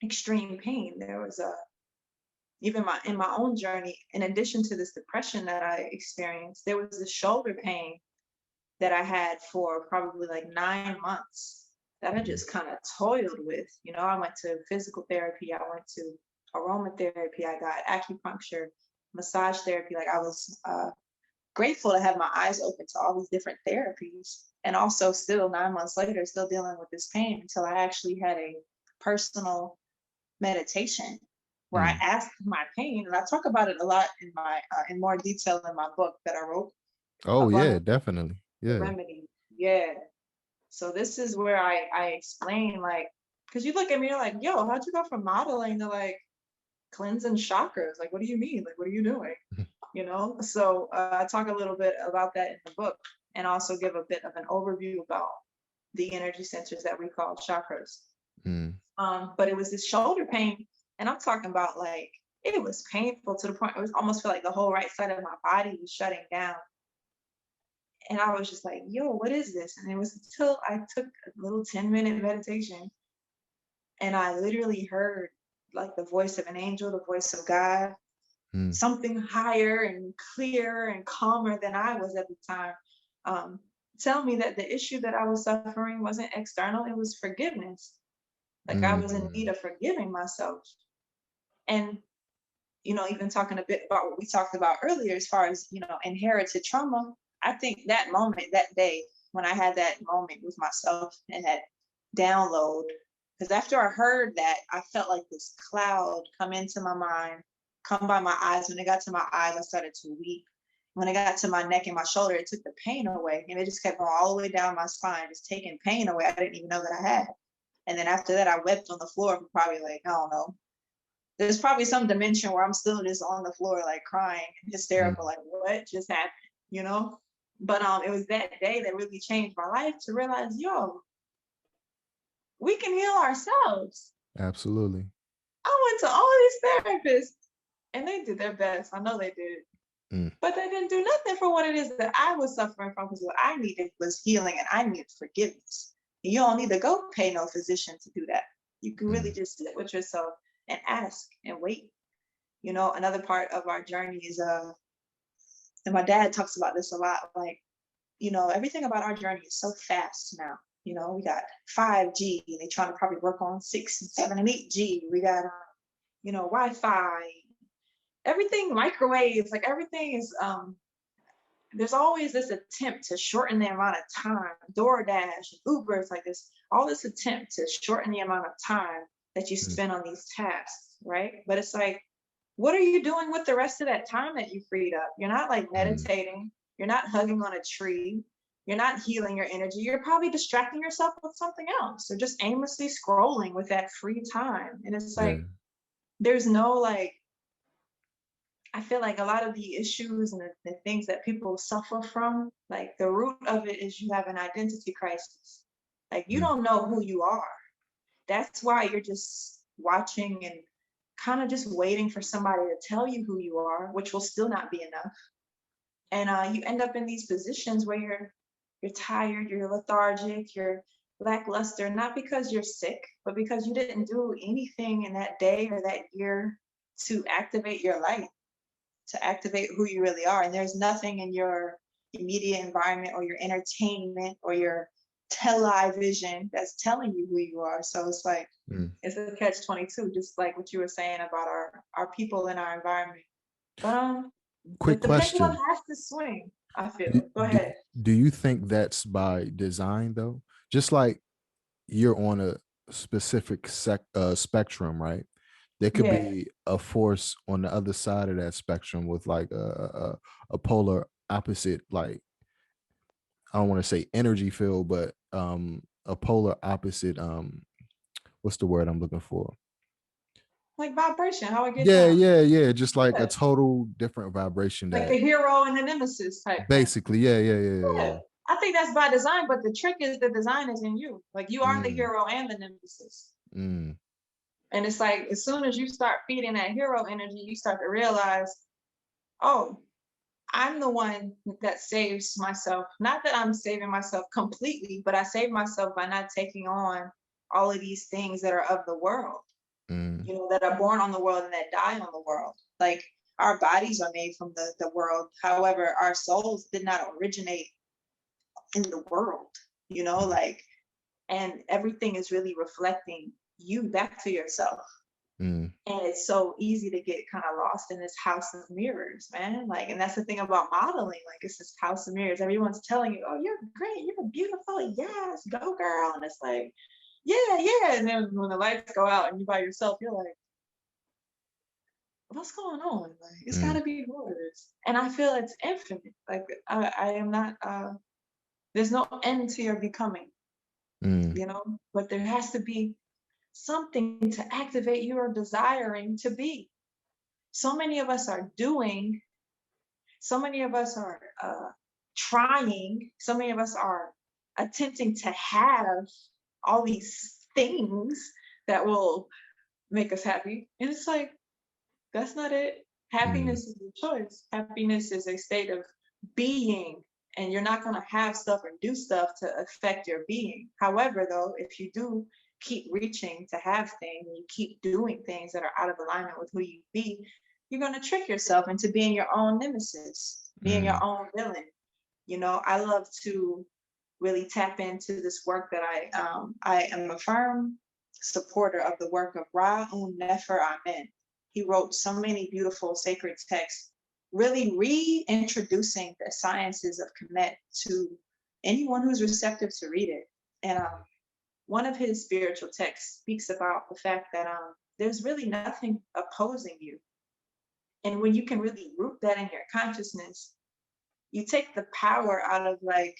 extreme pain. There was even in my own journey, in addition to this depression that I experienced, there was a shoulder pain that I had for probably like 9 months. that I Mm. just kind of toiled with. I went to physical therapy, I went to aromatherapy, I got acupuncture, massage therapy. Like I was grateful to have my eyes open to all these different therapies. And also, still 9 months later, still dealing with this pain until I actually had a personal meditation where I Mm. asked my pain, and I talk about it a lot in my in more detail in my book that I wrote, Oh yeah, Abundant definitely. Yeah. Remedy. Yeah. So this is where I explain, like, because you look at me, you're like, yo, how'd you go from modeling to like cleansing chakras? Like, what do you mean? Like, what are you doing? So I talk a little bit about that in the book, and also give a bit of an overview about the energy centers that we call chakras. Mm. But it was this shoulder pain, and I'm talking about like it was painful to the point it was almost feel like the whole right side of my body was shutting down. And I was just like, yo, what is this? And it was until I took a little 10-minute meditation, and I literally heard like the voice of an angel, the voice of God, Mm. something higher and clearer and calmer than I was at the time, um, tell me that the issue that I was suffering wasn't external, it was forgiveness. Like I was in need Mm. of forgiving myself. And, even talking a bit about what we talked about earlier, as far as, inherited trauma, I think that moment, that day, when I had that moment with myself and that download, because after I heard that, I felt like this cloud come into my mind, come by my eyes. When it got to my eyes, I started to weep. When it got to my neck and my shoulder, it took the pain away. And it just kept going all the way down my spine, just taking pain away I didn't even know that I had. And then after that, I wept on the floor for probably like, I don't know. There's probably some dimension where I'm still just on the floor, like crying and hysterical, Mm. like, what just happened, you know? But it was that day that really changed my life to realize, yo, we can heal ourselves. Absolutely. I went to all these therapists and they did their best. I know they did. Mm. But they didn't do nothing for what it is that I was suffering from, because what I needed was healing and I needed forgiveness. And you don't need to go pay no physician to do that. You can really Mm. just sit with yourself and ask and wait. Another part of our journey is and my dad talks about this a lot, like, everything about our journey is so fast now. We got 5G, and they're trying to probably work on 6 and 7 and 8G. We got Wi-Fi, everything microwaves, like everything is there's always this attempt to shorten the amount of time. DoorDash, Uber, it's like this, all this attempt to shorten the amount of time that you Mm. spend on these tasks, right? But it's like, what are you doing with the rest of that time that you freed up? You're not like Mm. meditating, you're not hugging on a tree, you're not healing your energy. You're probably distracting yourself with something else, or just aimlessly scrolling with that free time. And it's Yeah. like, there's no like, I feel like a lot of the issues and the things that people suffer from, like the root of it is you have an identity crisis. Like you Mm. don't know who you are. That's why you're just watching and kind of just waiting for somebody to tell you who you are, which will still not be enough. And you end up in these positions where you're tired, you're lethargic, you're lackluster, not because you're sick, but because you didn't do anything in that day or that year to activate your light, to activate who you really are. And there's nothing in your immediate environment or your entertainment or your television that's telling you who you are. So it's like, Mm. it's a catch 22, just like what you were saying about our people in our environment. But Quick the pendulum question. has to swing, I Do, feel. Go do, ahead. do you think that's by design though? Just like you're on a specific spectrum, right? There could Yeah. be a force on the other side of that spectrum with like a polar opposite, like I don't want to say energy field, but a polar opposite. What's the word I'm looking for? Like vibration, how it get Yeah, down. yeah, yeah. Just like a Yeah. total different vibration Like that the hero and the nemesis type thing. basically, yeah, yeah, yeah, yeah, Yeah. yeah. I think that's by design, but the trick is the design is in you. Like you are the Mm. hero and the nemesis. Mm. And it's like as soon as you start feeding that hero energy, you start to realize, oh, I'm the one that saves myself. Not that I'm saving myself completely, but I save myself by not taking on all of these things that are of the world, Mm. that are born on the world and that die on the world. Like our bodies are made from the world. However, our souls did not originate in the world, Mm. like and everything is really reflecting you back to yourself. Mm, And it's so easy to get kind of lost in this house of mirrors, man. Like, and that's the thing about modeling. Like, it's this house of mirrors. Everyone's telling you, "Oh, you're great. You're beautiful. Yes, go girl." And it's like, yeah, yeah. And then when the lights go out and you're by yourself, you're like, what's going on? Like, it's got mm, to be more of this. And I feel it's infinite. Like, I am not. There's no end to your becoming, mm, you know. But there has to be something to activate your desiring to be. So many of us are doing, so many of us are trying, so many of us are attempting to have all these things that will make us happy. And it's like, that's not it. mm, Happiness is a choice. Happiness is a state of being, and you're not going to have stuff or do stuff to affect your being. However, though, if you do keep reaching to have things, and you keep doing things that are out of alignment with who you be, you're going to trick yourself into being your own nemesis, being mm, your own villain. You know, I love to really tap into this work that I am a firm supporter of the work of Ra'un Nefer Amen. He wrote so many beautiful sacred texts, really reintroducing the sciences of Kemet to anyone who's receptive to read it. And one of his spiritual texts speaks about the fact that there's really nothing opposing you. And when you can really root that in your consciousness, you take the power out of like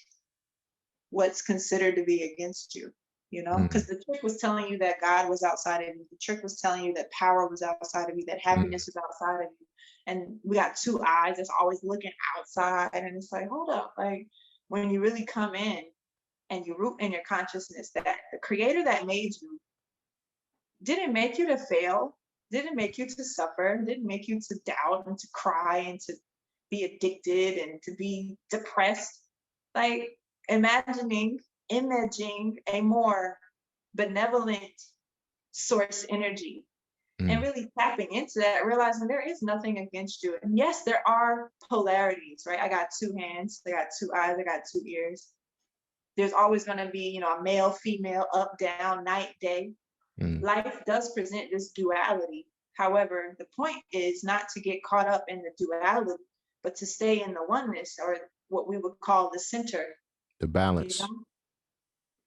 what's considered to be against you, you know? Because mm, the trick was telling you that God was outside of you. The trick was telling you that power was outside of you, that mm, happiness was outside of you. And we got two eyes that's always looking outside. And it's like, hold up. Like, when you really come in and you root in your consciousness that the creator that made you didn't make you to fail, didn't make you to suffer, didn't make you to doubt and to cry and to be addicted and to be depressed. Like, imaging a more benevolent source energy and mm. really tapping into that, realizing there is nothing against you. And yes, there are polarities, right? I got two hands, I got two eyes, I got two ears. There's always going to be, you know, a male, female, up, down, night, day. Mm. Life does present this duality. However, the point is not to get caught up in the duality, but to stay in the oneness, or what we would call the center, The you balance. know?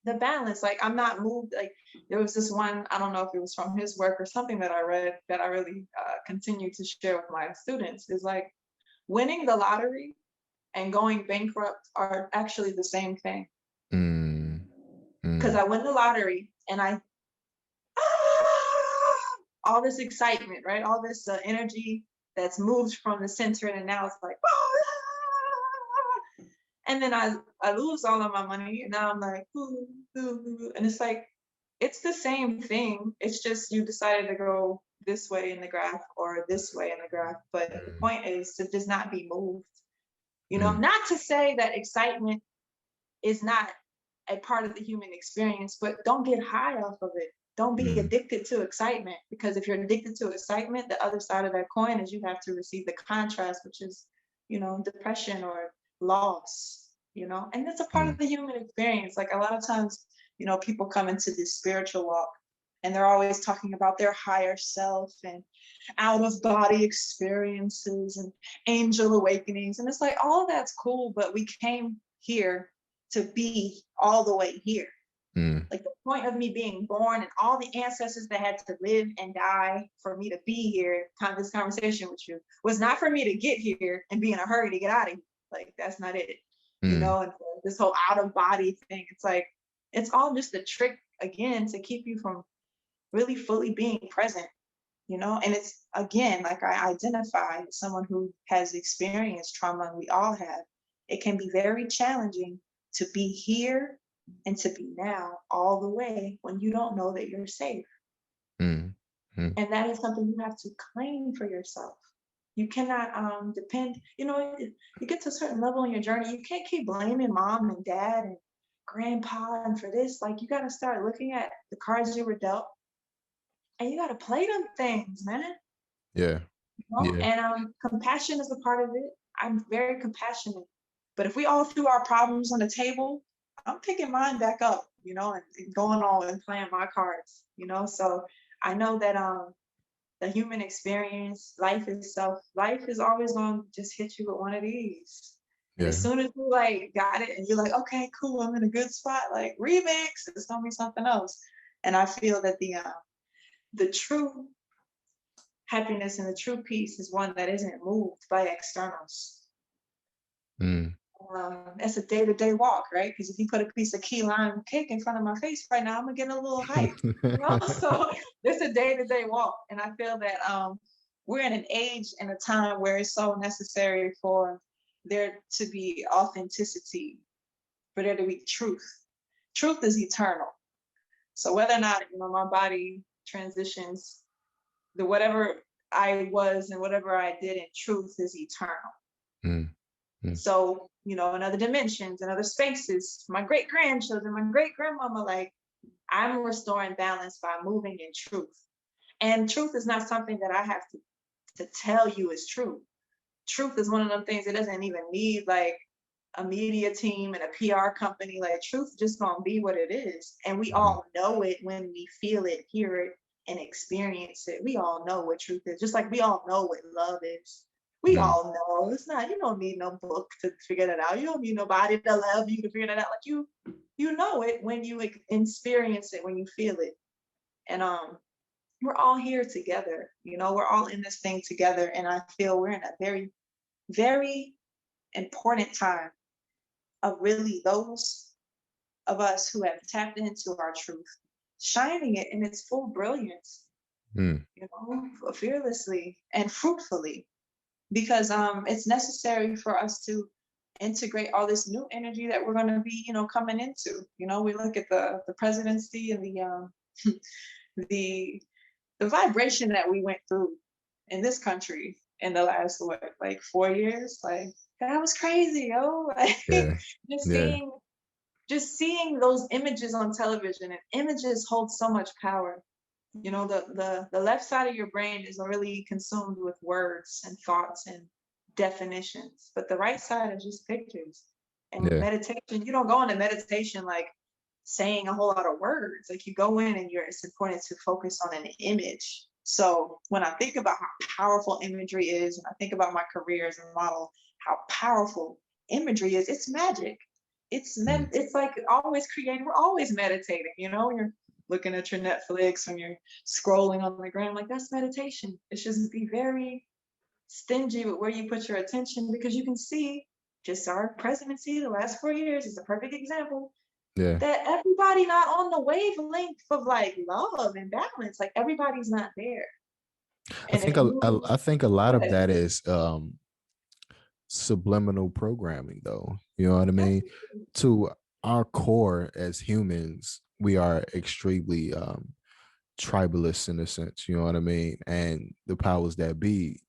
The balance. Like, I'm not moved. Like, there was this one, I don't know if it was from his work or something that I read that I really continue to share with my students, is like, winning the lottery and going bankrupt are actually the same thing. Mm, Because mm, I win the lottery and I all this excitement, right? All this energy that's moved from the center, and now it's like, and then I lose all of my money, and now I'm like, ooh, ooh, ooh. And it's like, it's the same thing. It's just you decided to go this way in the graph or this way in the graph. But the mm, point is to just not be moved. You know, mm, not to say that excitement is not a part of the human experience, but don't get high off of it. Don't be mm, addicted to excitement, because if you're addicted to excitement, the other side of that coin is you have to receive the contrast, which is, you know, depression or loss, you know, and that's a part of mm, the human experience. Like, a lot of times, you know, people come into this spiritual walk and they're always talking about their higher self and out of body experiences and angel awakenings. And it's like, all of that's cool, but we came here to be all the way here. mm, Like, the point of me being born and all the ancestors that had to live and die for me to be here, kind of this conversation with you, was not for me to get here and be in a hurry to get out of here. Like, that's not it. You mm, know, and this whole out of body thing, it's like, it's all just a trick again to keep you from really fully being present, you know. And it's, again, like, I identify as someone who has experienced trauma, and we all have. It can be very challenging to be here and to be now all the way when you don't know that you're safe. mm, mm. And that is something you have to claim for yourself. You cannot depend, you know, you get to a certain level in your journey, you can't keep blaming mom and dad and grandpa and for this. Like, you got to start looking at the cards you were dealt, and you got to play them things, man. Yeah. Know? Yeah. And compassion is a part of it. I'm very compassionate. But if we all threw our problems on the table, I'm picking mine back up, and going on and playing my cards, So I know that the human experience, life is always gonna just hit you with one of these. And as Yeah. soon as you like got it and you're like, okay, cool, I'm in a good spot, like remix, it's gonna be something else. And I feel that the true happiness and the true peace is one that isn't moved by externals. Mm. It's a day-to-day walk, right? Because if you put a piece of key lime cake in front of my face right now, I'm gonna get a little hype. So it's a day-to-day walk, and I feel that we're in an age and a time where it's so necessary for there to be authenticity, for there to be truth. Truth is eternal. So whether or not my body transitions, the whatever I was and whatever I did in truth is eternal. Mm. Mm. So, in other dimensions and other spaces, my great grandchildren, my great grandmama, like I'm restoring balance by moving in truth. And truth is not something that I have to tell you is true. Truth is one of them things that doesn't even need like a media team and a PR company. Like truth just gonna be what it is. And we Mhm. all know it when we feel it, hear it, and experience it. We all know what truth is, just like we all know what love is. We Mm. all know. It's not, you don't need no book to figure that out. You don't need nobody to love you to figure that out. Like you know it when you experience it, when you feel it. And we're all here together. We're all in this thing together. And I feel we're in a very, very important time of really those of us who have tapped into our truth, shining it in its full brilliance, Mm. fearlessly and fruitfully, because it's necessary for us to integrate all this new energy that we're going to be, coming into. We look at the presidency and the the vibration that we went through in this country in the last what, like 4 years, like that was crazy, like Yeah. just Yeah. seeing just seeing those images on television, and images hold so much power. The left side of your brain is really consumed with words and thoughts and definitions, but the right side is just pictures. And Yeah. meditation, you don't go into meditation like saying a whole lot of words. Like you go in and it's important to focus on an image. So when I think about how powerful imagery is, and I think about my career as a model, how powerful imagery is, it's magic. Mm. It's like always creating. We're always meditating. You're looking at your Netflix, when you're scrolling on the gram, like that's meditation. It's just be very stingy with where you put your attention, because you can see just our presidency the last 4 years is a perfect example Yeah. that everybody not on the wavelength of like love and balance. Like everybody's not there. I And think if you I think a lot go of ahead. that is subliminal programming, though. You know what I mean? Absolutely. To our core as humans, we are extremely tribalist in a sense. You know what I mean? And the powers that be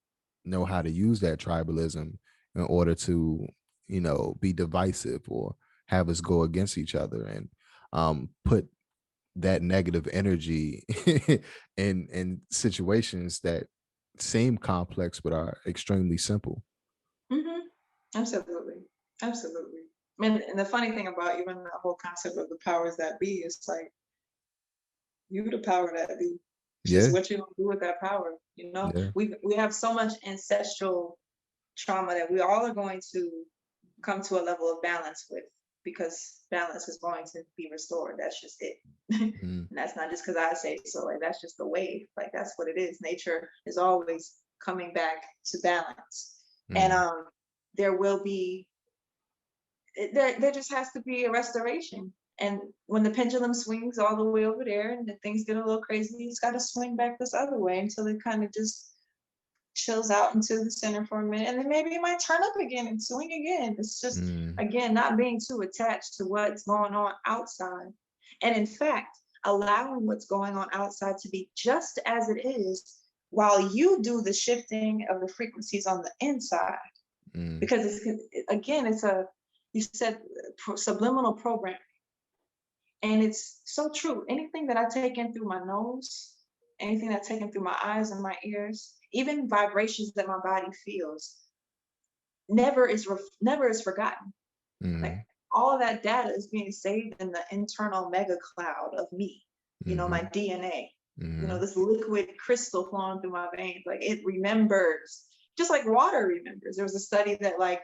know how to use that tribalism in order to, be divisive or have us go against each other and put that negative energy in situations that seem complex but are extremely simple. Hmm. Absolutely. Absolutely. And the funny thing about even the whole concept of the powers that be is like you the power that be. It's just Yeah. what you gonna do with that power. Yeah. We have so much ancestral trauma that we all are going to come to a level of balance with, because balance is going to be restored. That's just it. And Mm. that's not just because I say so. Like that's just the wave. Like that's what it is. Nature is always coming back to balance. And Mm. there will be there just has to be a restoration. And when the pendulum swings all the way over there and things get a little crazy, it's got to swing back this other way until it kind of just chills out into the center for a minute, and then maybe it might turn up again and swing again. It's just, Mm. again, not being too attached to what's going on outside. And in fact, allowing what's going on outside to be just as it is while you do the shifting of the frequencies on the inside. Mm. Because again, you said subliminal programming. And it's so true. Anything that I take in through my nose, anything that's taken through my eyes and my ears, even vibrations that my body feels, never is forgotten. Like Mm. all of that data is being saved in the internal mega cloud of me, my Mm-hmm. DNA, Mm-hmm. this liquid crystal flowing through my veins. Like it remembers, just like water remembers. There was a study that like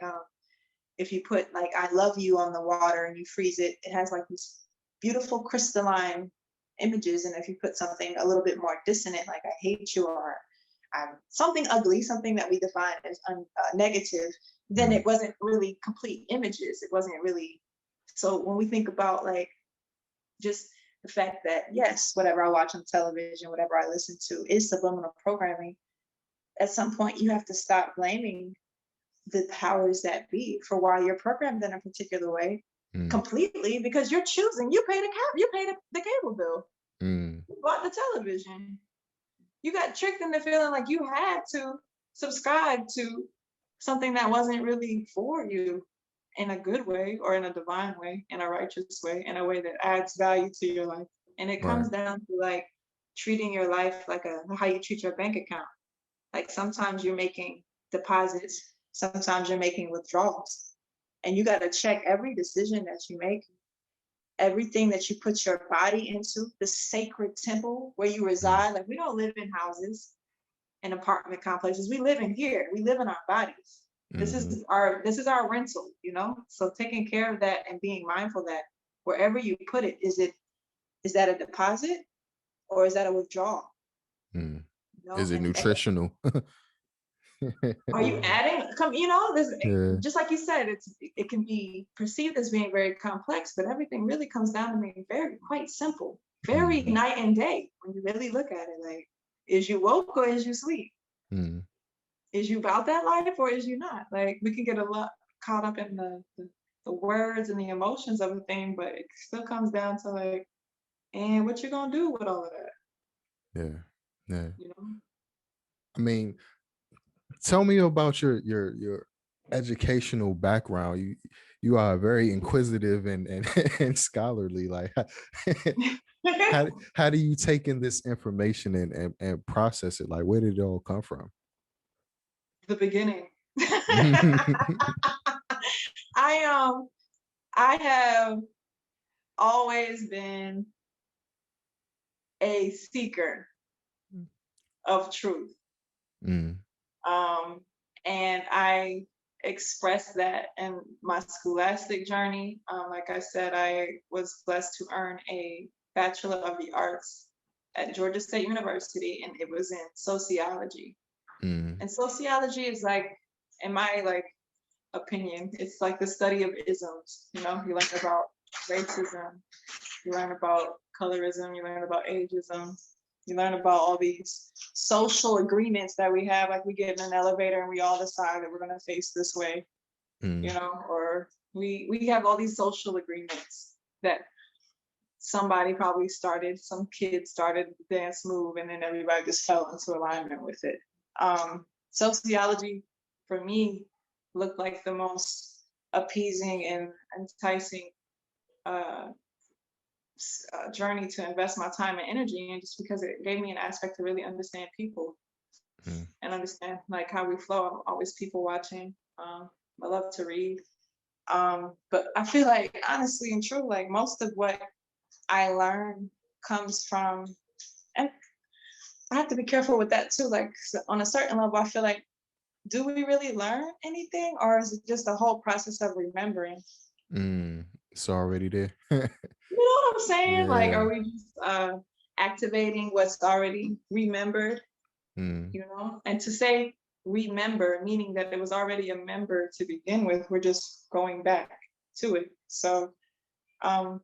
if you put like I love you on the water and you freeze it, it has like these beautiful crystalline images. And if you put something a little bit more dissonant, like I hate you or something ugly, something that we define as negative, then Mm-hmm. it wasn't really complete images. It wasn't really. So when we think about like just the fact that, yes, whatever I watch on television, whatever I listen to is subliminal programming, at some point you have to stop blaming the powers that be for why you're programmed in a particular way completely, because you're choosing. You pay the cable bill. Mm-hmm. You bought the television. You got tricked into feeling like you had to subscribe to something that wasn't really for you in a good way or in a divine way, in a righteous way, in a way that adds value to your life. And it Right. comes down to like treating your life like how you treat your bank account. Like sometimes you're making deposits, sometimes you're making withdrawals. And you got to check every decision that you make, everything that you put your body into, the sacred temple where you reside. Like we don't live in houses and apartment complexes. We live in here. We live in our bodies. This Mm-hmm. is our rental, So taking care of that and being mindful that wherever you put it, is that a deposit or is that a withdrawal? Mm. You know, Is it and nutritional? are you adding this, Yeah. just like you said, it can be perceived as being very complex, but everything really comes down to being very quite simple, very Mm-hmm. night and day when you really look at it. Like, is you woke or is you sleep? Mm-hmm. Is you about that life or is you not? Like we can get a lot caught up in the words and the emotions of a thing, but it still comes down to like, and what you gonna do with all of that, Yeah. Yeah. you know? I mean, tell me about your educational background. You are very inquisitive and and scholarly. Like how do you take in this information and process it? Like where did it all come from? The beginning. I I have always been a seeker of truth. Mm, Um, and I expressed that in my scholastic journey. Like I said, I was blessed to earn a Bachelor of the Arts at Georgia State University, and it was in sociology. mm, And sociology is like, in my like opinion, it's like the study of isms. You learn about racism, you learn about colorism, you learn about ageism, you learn about all these social agreements that we have. Like we get in an elevator and we all decide that we're going to face this way, mm, or we have all these social agreements that somebody probably started, some kid started the dance move, and then everybody just fell into alignment with it. Sociology, for me, looked like the most appeasing and enticing uh, journey to invest my time and energy in, just because it gave me an aspect to really understand people mm, and understand like how we flow. I'm always people watching. I love to read. But I feel like honestly and true, like most of what I learn comes from, and I have to be careful with that too. Like on a certain level, I feel like, do we really learn anything, or is it just a whole process of remembering? mm. It's already there. You know what I'm saying? Like, Yeah. are we just activating what's already remembered? Mm, And to say remember, meaning that it was already a member to begin with, we're just going back to it. So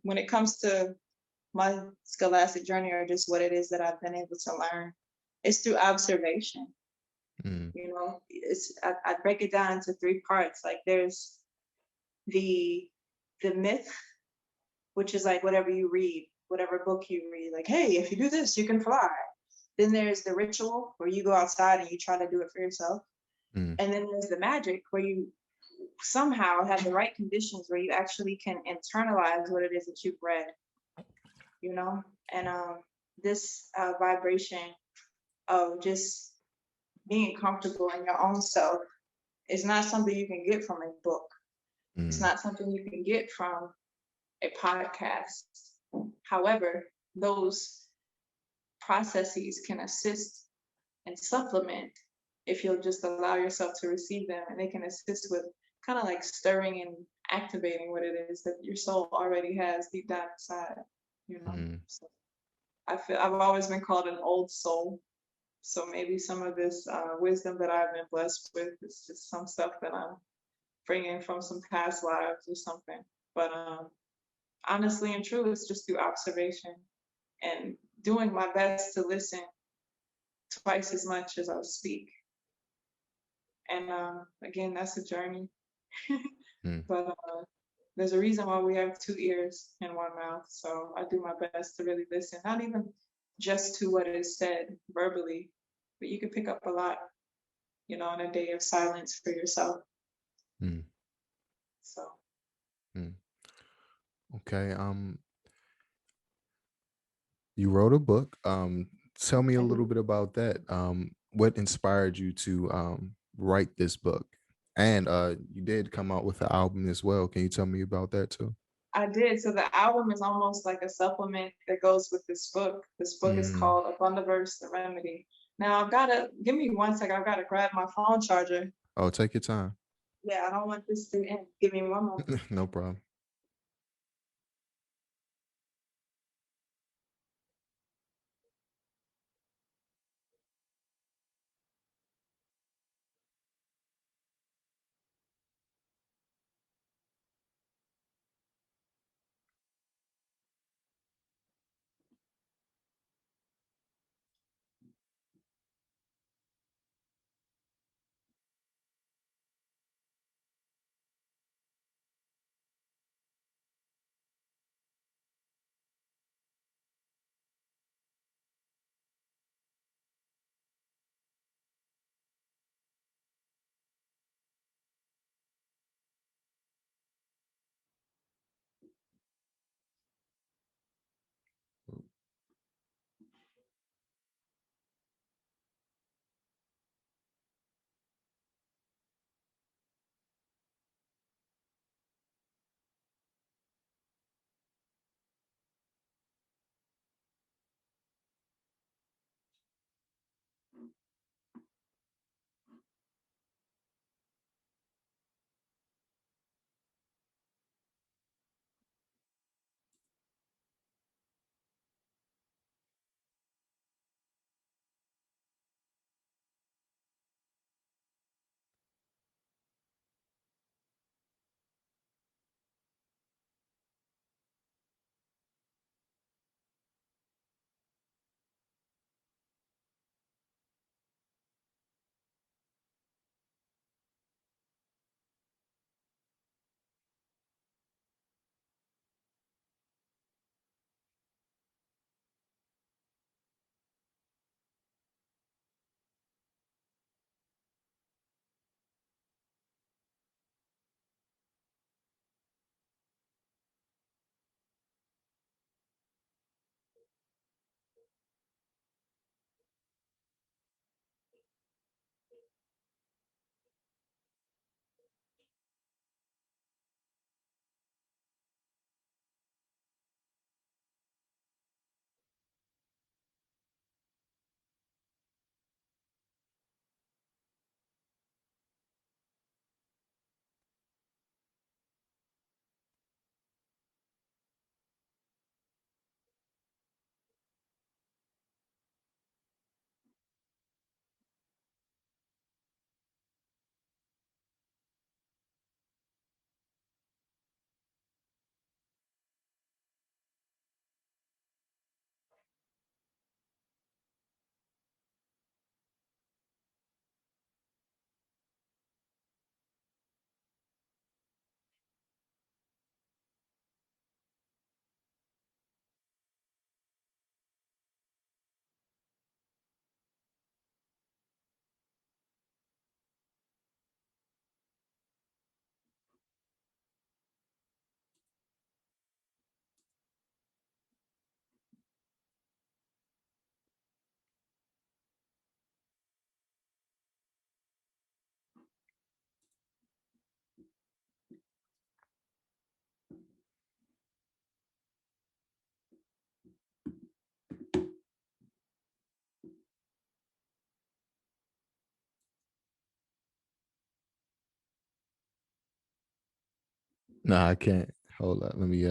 when it comes to my scholastic journey, or just what it is that I've been able to learn, it's through observation. mm, I break it down into three parts. Like there's the myth, which is like whatever you read, whatever book you read, like, hey, if you do this, you can fly. Then there's the ritual where you go outside and you try to do it for yourself. mm, And then there's the magic where you somehow have the right conditions where you actually can internalize what it is that you've read, you know? And this vibration of just being comfortable in your own self is not something you can get from a book. It's mm, not something you can get from a podcast. However, those processes can assist and supplement if you'll just allow yourself to receive them, and they can assist with kind of like stirring and activating what it is that your soul already has deep down inside, you know. mm, So I feel I've always been called an old soul. So maybe some of this wisdom that I've been blessed with is just some stuff that I'm bringing from some past lives or something. But honestly and true, it's just through observation and doing my best to listen twice as much as I speak. And again, that's a journey. mm. But there's a reason why we have two ears and one mouth. So I do my best to really listen, not even just to what is said verbally, but you can pick up a lot, you know, in a day of silence for yourself. Mm, So mm. Okay. You wrote a book. Tell me a I little do. bit about that. What inspired you to write this book? And you did come out with an album as well. Can you tell me about that too? I did. So the album is almost like a supplement that goes with this book. This book is Mm. called Abundiverse, the Remedy. Now I've gotta give me one second. I've gotta grab my phone charger. Oh, take your time. Yeah, I don't want this to end. Give me one moment. No problem. No, I can't. Hold up. Let me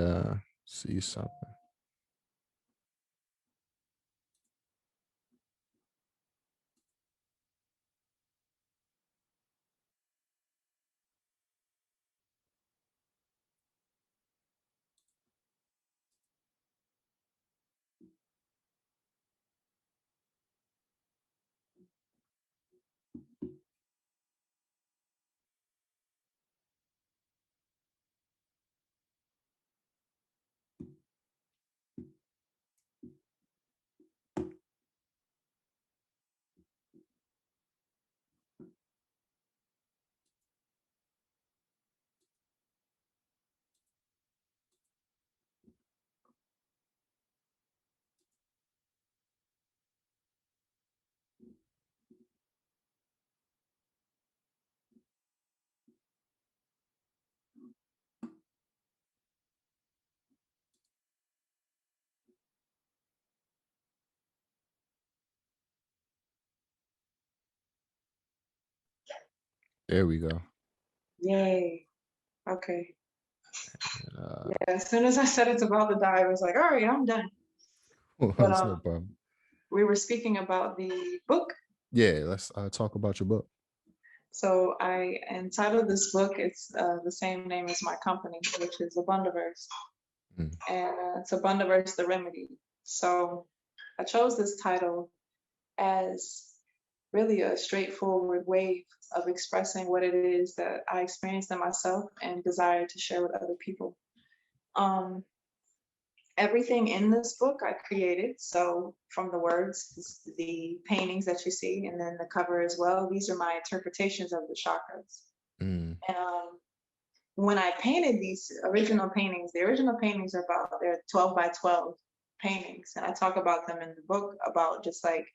see something. There we go. Yay. Okay. Uh, Yeah, as soon as I said it's about to die, I was like, all right, I'm done. But it's no problem. we were speaking about the book. Yeah, let's talk about your book. So I entitled this book, it's the same name as my company, which is Abundaverse. Mm, And it's Abundaverse the Remedy. So I chose this title as really a straightforward way of expressing what it is that I experienced in myself and desire to share with other people. Um, Everything in this book I created. So from the words, the paintings that you see, and then the cover as well, these are my interpretations of the chakras. mm, And when I painted these original paintings, the original paintings are about, they're 12 by 12 paintings. And I talk about them in the book about just like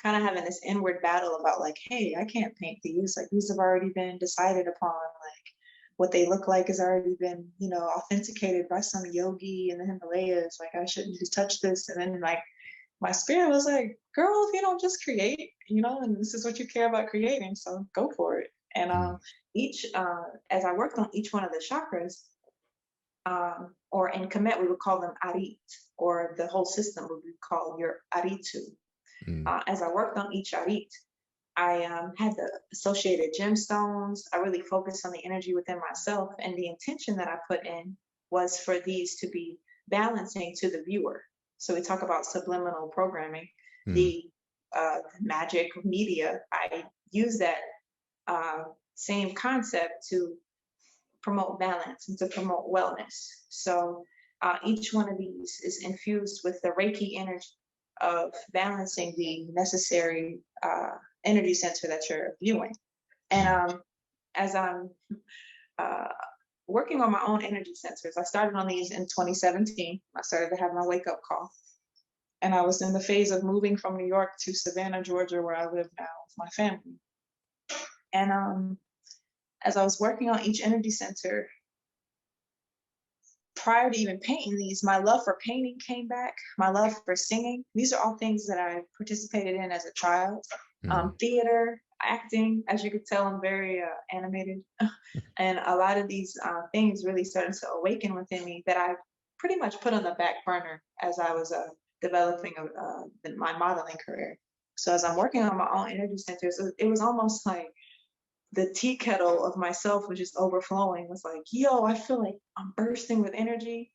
kind of having this inward battle about like, hey, I can't paint these. Like these have already been decided upon. Like what they look like has already been, authenticated by some yogi in the Himalayas. Like I shouldn't just touch this. And then like my spirit was like, girl, if you don't just create, and this is what you care about creating, so go for it. And mm, each, as I worked on each one of the chakras, or in Kemet, we would call them Arit, or the whole system would be called your Aritu. mm, As I worked on each Arit, I had the associated gemstones. I really focused on the energy within myself, and the intention that I put in was for these to be balancing to the viewer. So we talk about subliminal programming, mm, the magic media. I use that same concept to promote balance and to promote wellness. So each one of these is infused with the Reiki energy of balancing the necessary energy center that you're viewing. And mm. as I'm uh, working on my own energy sensors, I started on these in 2017. I started to have my wake up call. And I was in the phase of moving from New York to Savannah, Georgia, where I live now with my family. And as I was working on each energy center, prior to even painting these, my love for painting came back, my love for singing. These are all things that I participated in as a child. Mm, Theater, acting, as you could tell, I'm very animated. And a lot of these things really started to awaken within me that I pretty much put on the back burner as I was developing my modeling career. So as I'm working on my own energy centers, it was almost like the tea kettle of myself was just overflowing. Was like, yo, I feel like I'm bursting with energy.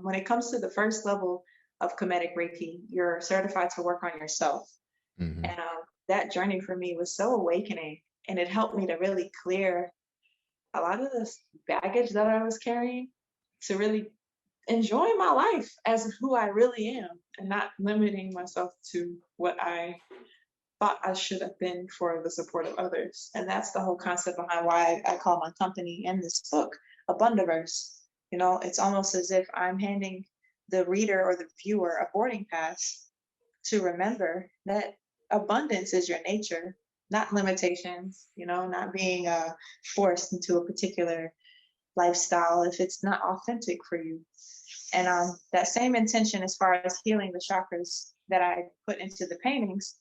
When it comes to the first level of Kemetic Reiki, you're certified to work on yourself. mhm, And that journey for me was so awakening. And it helped me to really clear a lot of this baggage that I was carrying to really enjoy my life as who I really am and not limiting myself to what I thought I should have been for the support of others. And that's the whole concept behind why I call my company and this book Abundaverse. It's almost as if I'm handing the reader or the viewer a boarding pass to remember that abundance is your nature, not limitations, not being forced into a particular lifestyle if it's not authentic for you. And that same intention as far as healing the chakras that I put into the paintings,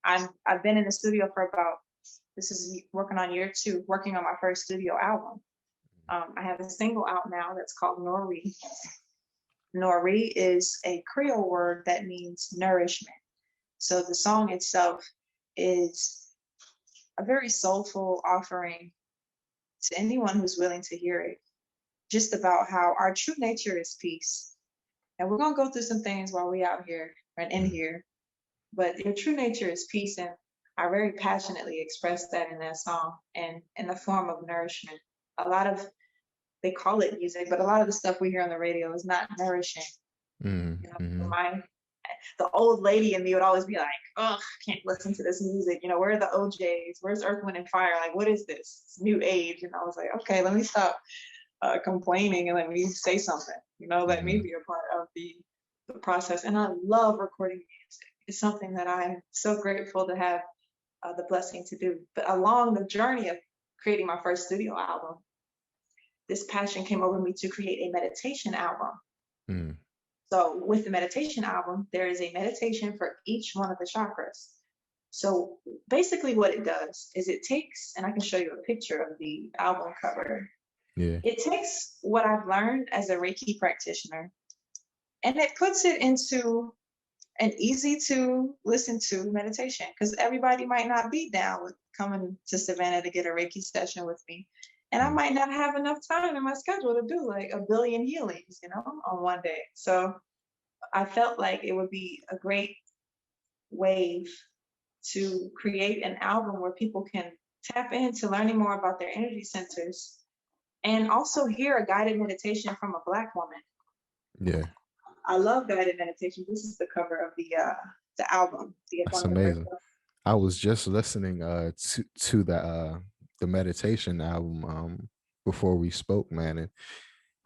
I've been in the studio for about, this is working on year 2, working on my first studio album. I have a single out now that's called Nori. Nori is a Creole word that means nourishment. So the song itself is a very soulful offering to anyone who's willing to hear it, just about how our true nature is peace. And we're gonna go through some things while we out here and in Mm, here, but your true nature is peace, and I very passionately expressed that in that song and in the form of nourishment. A lot of they call it music, but a lot of the stuff we hear on the radio is not nourishing. mm, You know, mm, my the old lady in me would always be like, "Oh, I can't listen to this music. You know, where are the OJs? Where's Earth, Wind, and Fire? Like, what is this? It's new age." And I was like, "Okay, let me stop complaining and let me say something. You know, let me mm, be a part of the process." And I love recording music. It's something that I'm so grateful to have the blessing to do. But along the journey of creating my first studio album, this passion came over me to create a meditation album. mm. So with the meditation album, there is a meditation for each one of the chakras. So basically what it does is it takes, and I can show you a picture of the album cover. Yeah. It takes what I've learned as a Reiki practitioner and it puts it into an easy to listen to meditation because everybody might not be down with coming to Savannah to get a Reiki session with me. And I Mm, might not have enough time in my schedule to do like a billion healings, you know, on one day. So I felt like it would be a great wave to create an album where people can tap into learning more about their energy centers and also hear a guided meditation from a Black woman. yeah. I love guided meditation. This is the cover of the album, That's one of the first amazing. I was just listening to the meditation album before we spoke, man. And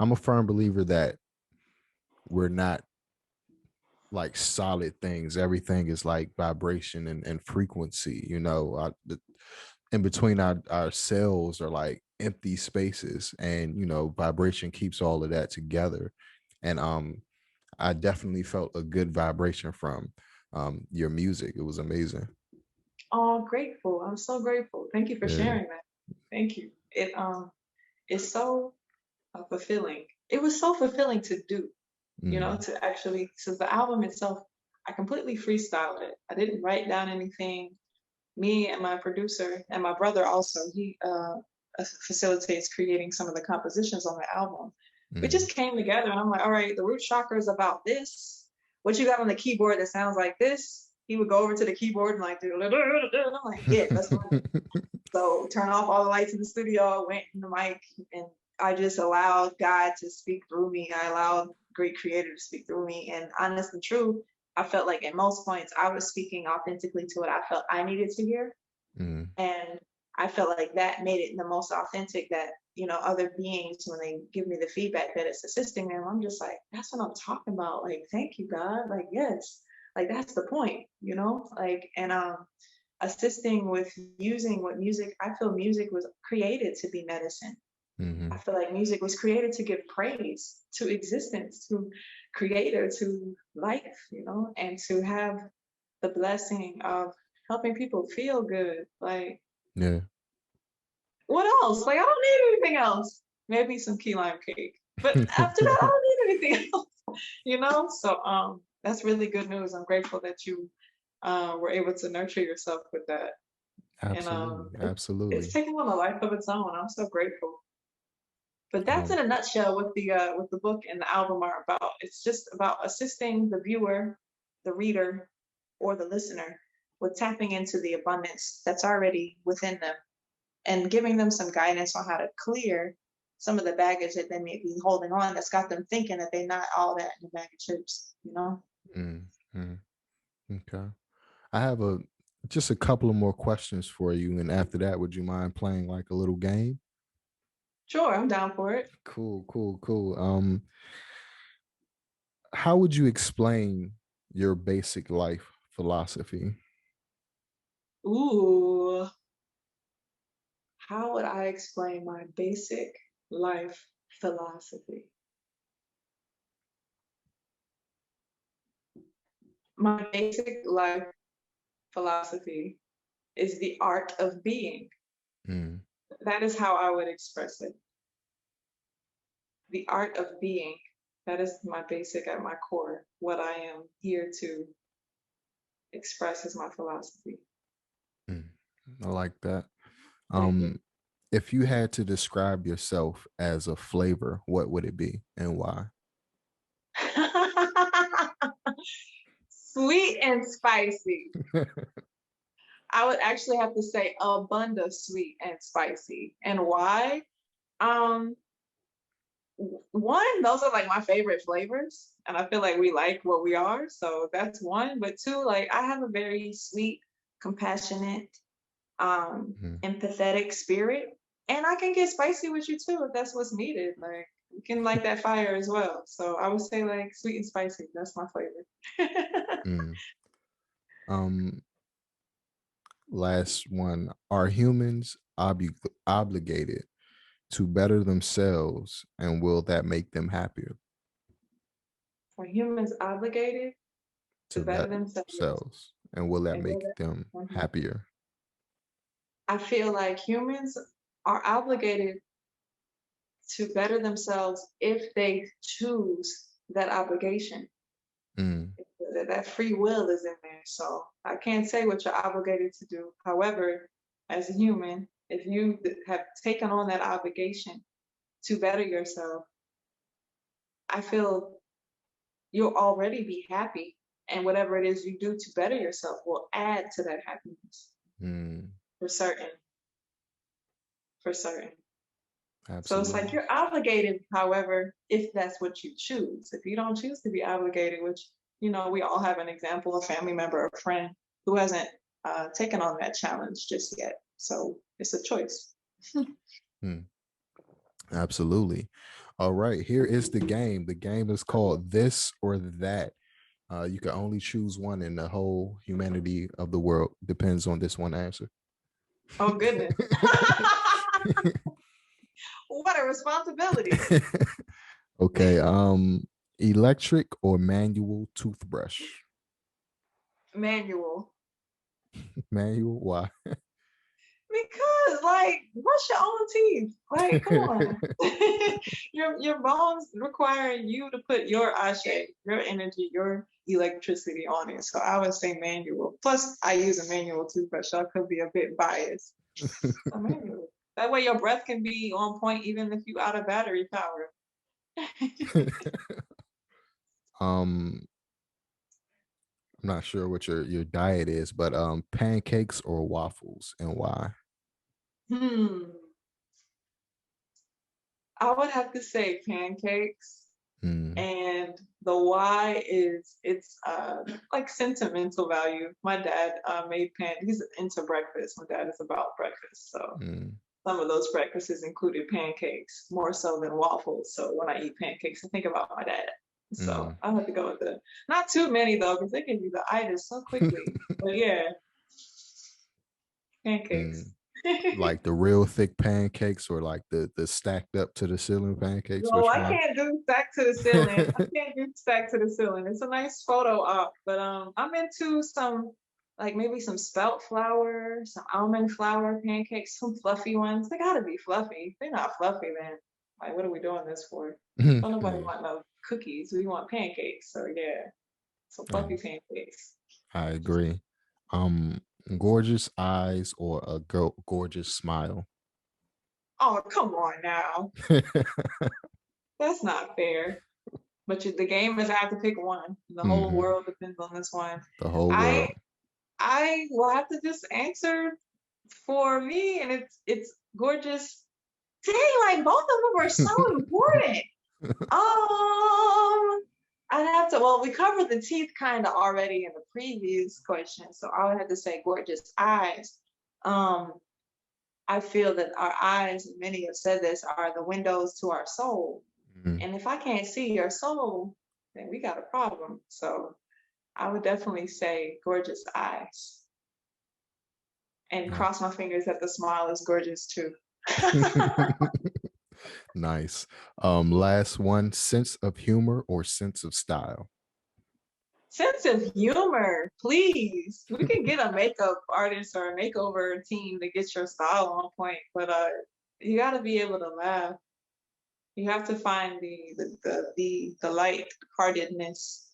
I'm a firm believer that we're not like solid things. Everything is like vibration and frequency, you know. In between our cells are like empty spaces, and you know, vibration keeps all of that together. And I definitely felt a good vibration from your music. It was amazing. Oh, grateful. I'm so grateful. Thank you for Yeah. sharing that. Thank you. It is so fulfilling. It was so fulfilling to do, you know, Mm, to actually, so the album itself, I completely freestyled it. I didn't write down anything. Me and my producer and my brother also, he facilitates creating some of the compositions on the album. We mm. just came together and I'm like, all right, the root chakra is about this. What you got on the keyboard that sounds like this? He would go over to the keyboard and like, and I'm like, yeah, let's go. So turn off all the lights in the studio, went in the mic, and I just allowed God to speak through me. I allowed great creator to speak through me. And honest and true, I felt like at most points I was speaking authentically to what I felt I needed to hear. Mm, And I felt like that made it the most authentic that, you know, other beings, when they give me the feedback that it's assisting them, I'm just like, that's what I'm talking about. Like, thank you, God. Like, yes, like that's the point, you know? Like, and assisting with using what music, I feel music was created to be medicine. I mhm. feel like music was created to give praise to existence, to creator, to life, you know, and to have the blessing of helping people feel good. Like, Yeah. what else? Like, I don't need anything else. Maybe some key lime cake. But after that, I don't need anything else. You know? So that's really good news. I'm grateful that you were able to nurture yourself with that. And Absolutely. it's Absolutely. taking on a life of its own. I'm so grateful. But that's Um, in a nutshell what the book and the album are about. It's just about assisting the viewer, the reader, or the listener with tapping into the abundance that's already within them and giving them some guidance on how to clear some of the baggage that they may be holding on that's got them thinking that they're not all that in a bag of chips, you know? mm, mm, okay. I have a just a couple of more questions for you, and after that, would you mind playing like a little game? Sure, I'm down for it. Cool, cool, cool. How would you explain your basic life philosophy? Ooh, how would I explain my basic life philosophy? My basic life philosophy is the art of being. Mm, That is how I would express it. the art of being. That is my basic at my core. What I am here to express is my philosophy. Mm, I like that. Thank you. Um, if you had to describe yourself as a flavor, what would it be and why? Sweet and spicy. I would actually have to say abundant sweet and spicy. And why? Um, One, those are like my favorite flavors, and I feel like we like what we are, so that's one. But two, like I have a very sweet, compassionate, Mhm. empathetic spirit, and I can get spicy with you too if that's what's needed. Like you can light that fire as well. So I would say like sweet and spicy. That's my flavor. Mm. Um, Last one. Are humans obligated to better themselves, and will that make them happier? Are humans obligated to To better better themselves themselves, and will that and go make back? them Mhm. happier? I feel like humans are obligated to better themselves if they choose that obligation. Mm, That free will is in there. So I can't say what you're obligated to do. However, as a human, if you have taken on that obligation to better yourself, I feel you'll already be happy. And whatever it is you do to better yourself will add to that happiness mm, for certain, for certain. So it's like absolutely. you're obligated, however, if that's what you choose. If you don't choose to be obligated, which, we all have an example, a family member or friend who hasn't taken on that challenge just yet. So it's a choice. Mm, absolutely. All right, here is the game. The game is called This or That. You can only choose one, and the whole humanity of the world depends on this one answer. Oh, goodness. What a responsibility. Okay. Electric or manual toothbrush? Manual. Manual. Why? Because, like, brush your own teeth. Like, come on. Your bones require you to put your ashe, your energy, your electricity on it. So I would say manual. Plus, I use a manual toothbrush, so I could be a bit biased. So manual. That way, your breath can be on point even if you out of battery power. um, I'm not sure what your diet is, but pancakes or waffles, and why? Hmm. I would have to say pancakes. Mm, And the why is it's like sentimental value. My dad made he's into breakfast. My dad is about breakfast, so mm, some of those breakfasts included pancakes more so than waffles. So when I eat pancakes, I think about my dad. So mm. I'll have to go with the not too many though, because they give you the itis so quickly. But yeah, pancakes. Mm. Like the real thick pancakes, or like the stacked up to the ceiling pancakes? No, Which I one? can't do stack to the ceiling. I can't do stack to the ceiling. It's a nice photo op, but I'm into some like maybe some spelt flour, some almond flour pancakes, some fluffy ones. They gotta be fluffy. If they're not fluffy, then like what are we doing this for? Don't nobody Mm. want no cookies. We want pancakes. So yeah, some fluffy Um, pancakes. I agree. Um, Gorgeous eyes or a gorgeous smile? Oh, come on now. That's not fair. But the game is I have to pick one. The whole Hmm. world depends on this one. The whole I world. I will have to just answer for me, and it's gorgeous. Dang, like both of them were so important. I'd have to. Well, we covered the teeth kind of already in the previous question, so I would have to say gorgeous eyes. Um, I feel that our eyes, and many have said this, are the windows to our soul. Mhm. And if I can't see your soul, then we got a problem. So I would definitely say gorgeous eyes. And Yeah. cross my fingers that the smile is gorgeous too. Nice. Last one, sense of humor or sense of style? Sense of humor, please. We can get a makeup artist or a makeover team to get your style on point, but you got to be able to laugh. You have to find the light-heartedness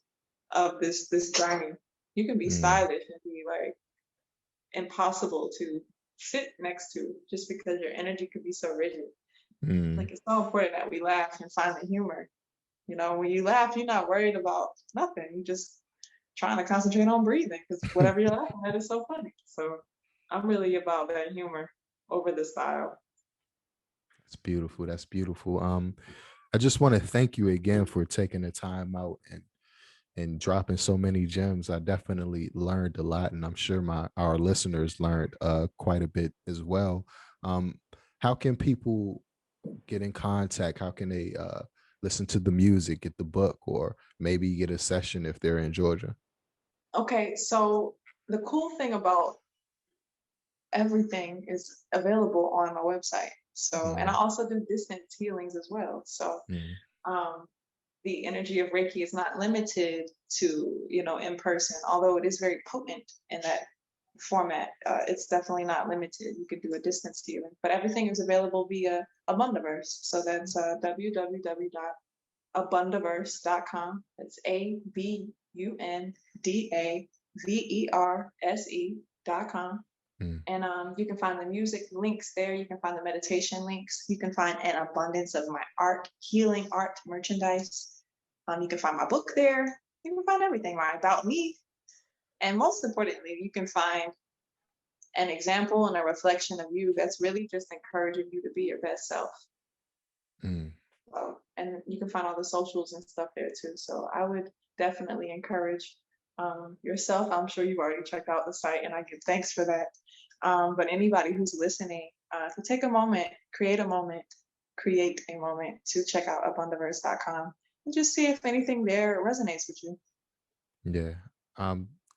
of this journey. You can be Mm, stylish and be like impossible to sit next to just because your energy could be so rigid. mm. Like it's so important that we laugh and find the humor. You know, when you laugh, you're not worried about nothing. You're just trying to concentrate on breathing because whatever you're laughing at is so funny. So I'm really about that humor over the style. That's beautiful. That's beautiful. I just want to thank you again for taking the time out and dropping so many gems. I definitely learned a lot, and I'm sure my our listeners learned quite a bit as well. Um, how can people get in contact? How can they listen to the music, get the book, or maybe get a session if they're in Georgia? Okay, so the cool thing about everything is available on my website. So, and I Mm, also do distance healings as well. So, mm, um, the energy of Reiki is not limited to, in person, although it is very potent in that format. It's definitely not limited. You can do a distance healing, but everything is available via Abundaverse. So that's www.abundaverse.com. That's ABUNDAVERSE.com. mm, And you can find the music links there. You can find the meditation links. You can find an abundance of my art, healing art merchandise. You can find my book there. You can find everything right about me. And most importantly, you can find an example and a reflection of you that's really just encouraging you to be your best self. mm. And you can find all the socials and stuff there too. So I would definitely encourage yourself. I'm sure you've already checked out the site, and I give thanks for that. But anybody who's listening, to take a moment, create a moment to check out abundaverse.com and just see if anything there resonates with you. Yeah,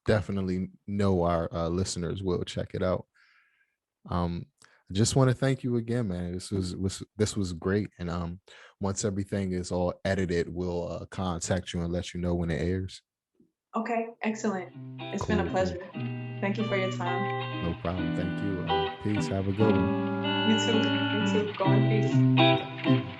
definitely know our listeners will check it out. I just want to thank you again, man. This was great, and once everything is all edited, we'll contact you and let you know when it airs. Okay, excellent. It's been a Cool, cool. pleasure. Thank you for your time. No problem. Thank you. Peace. Have a good one. You too. You too. Go in peace. Thanks.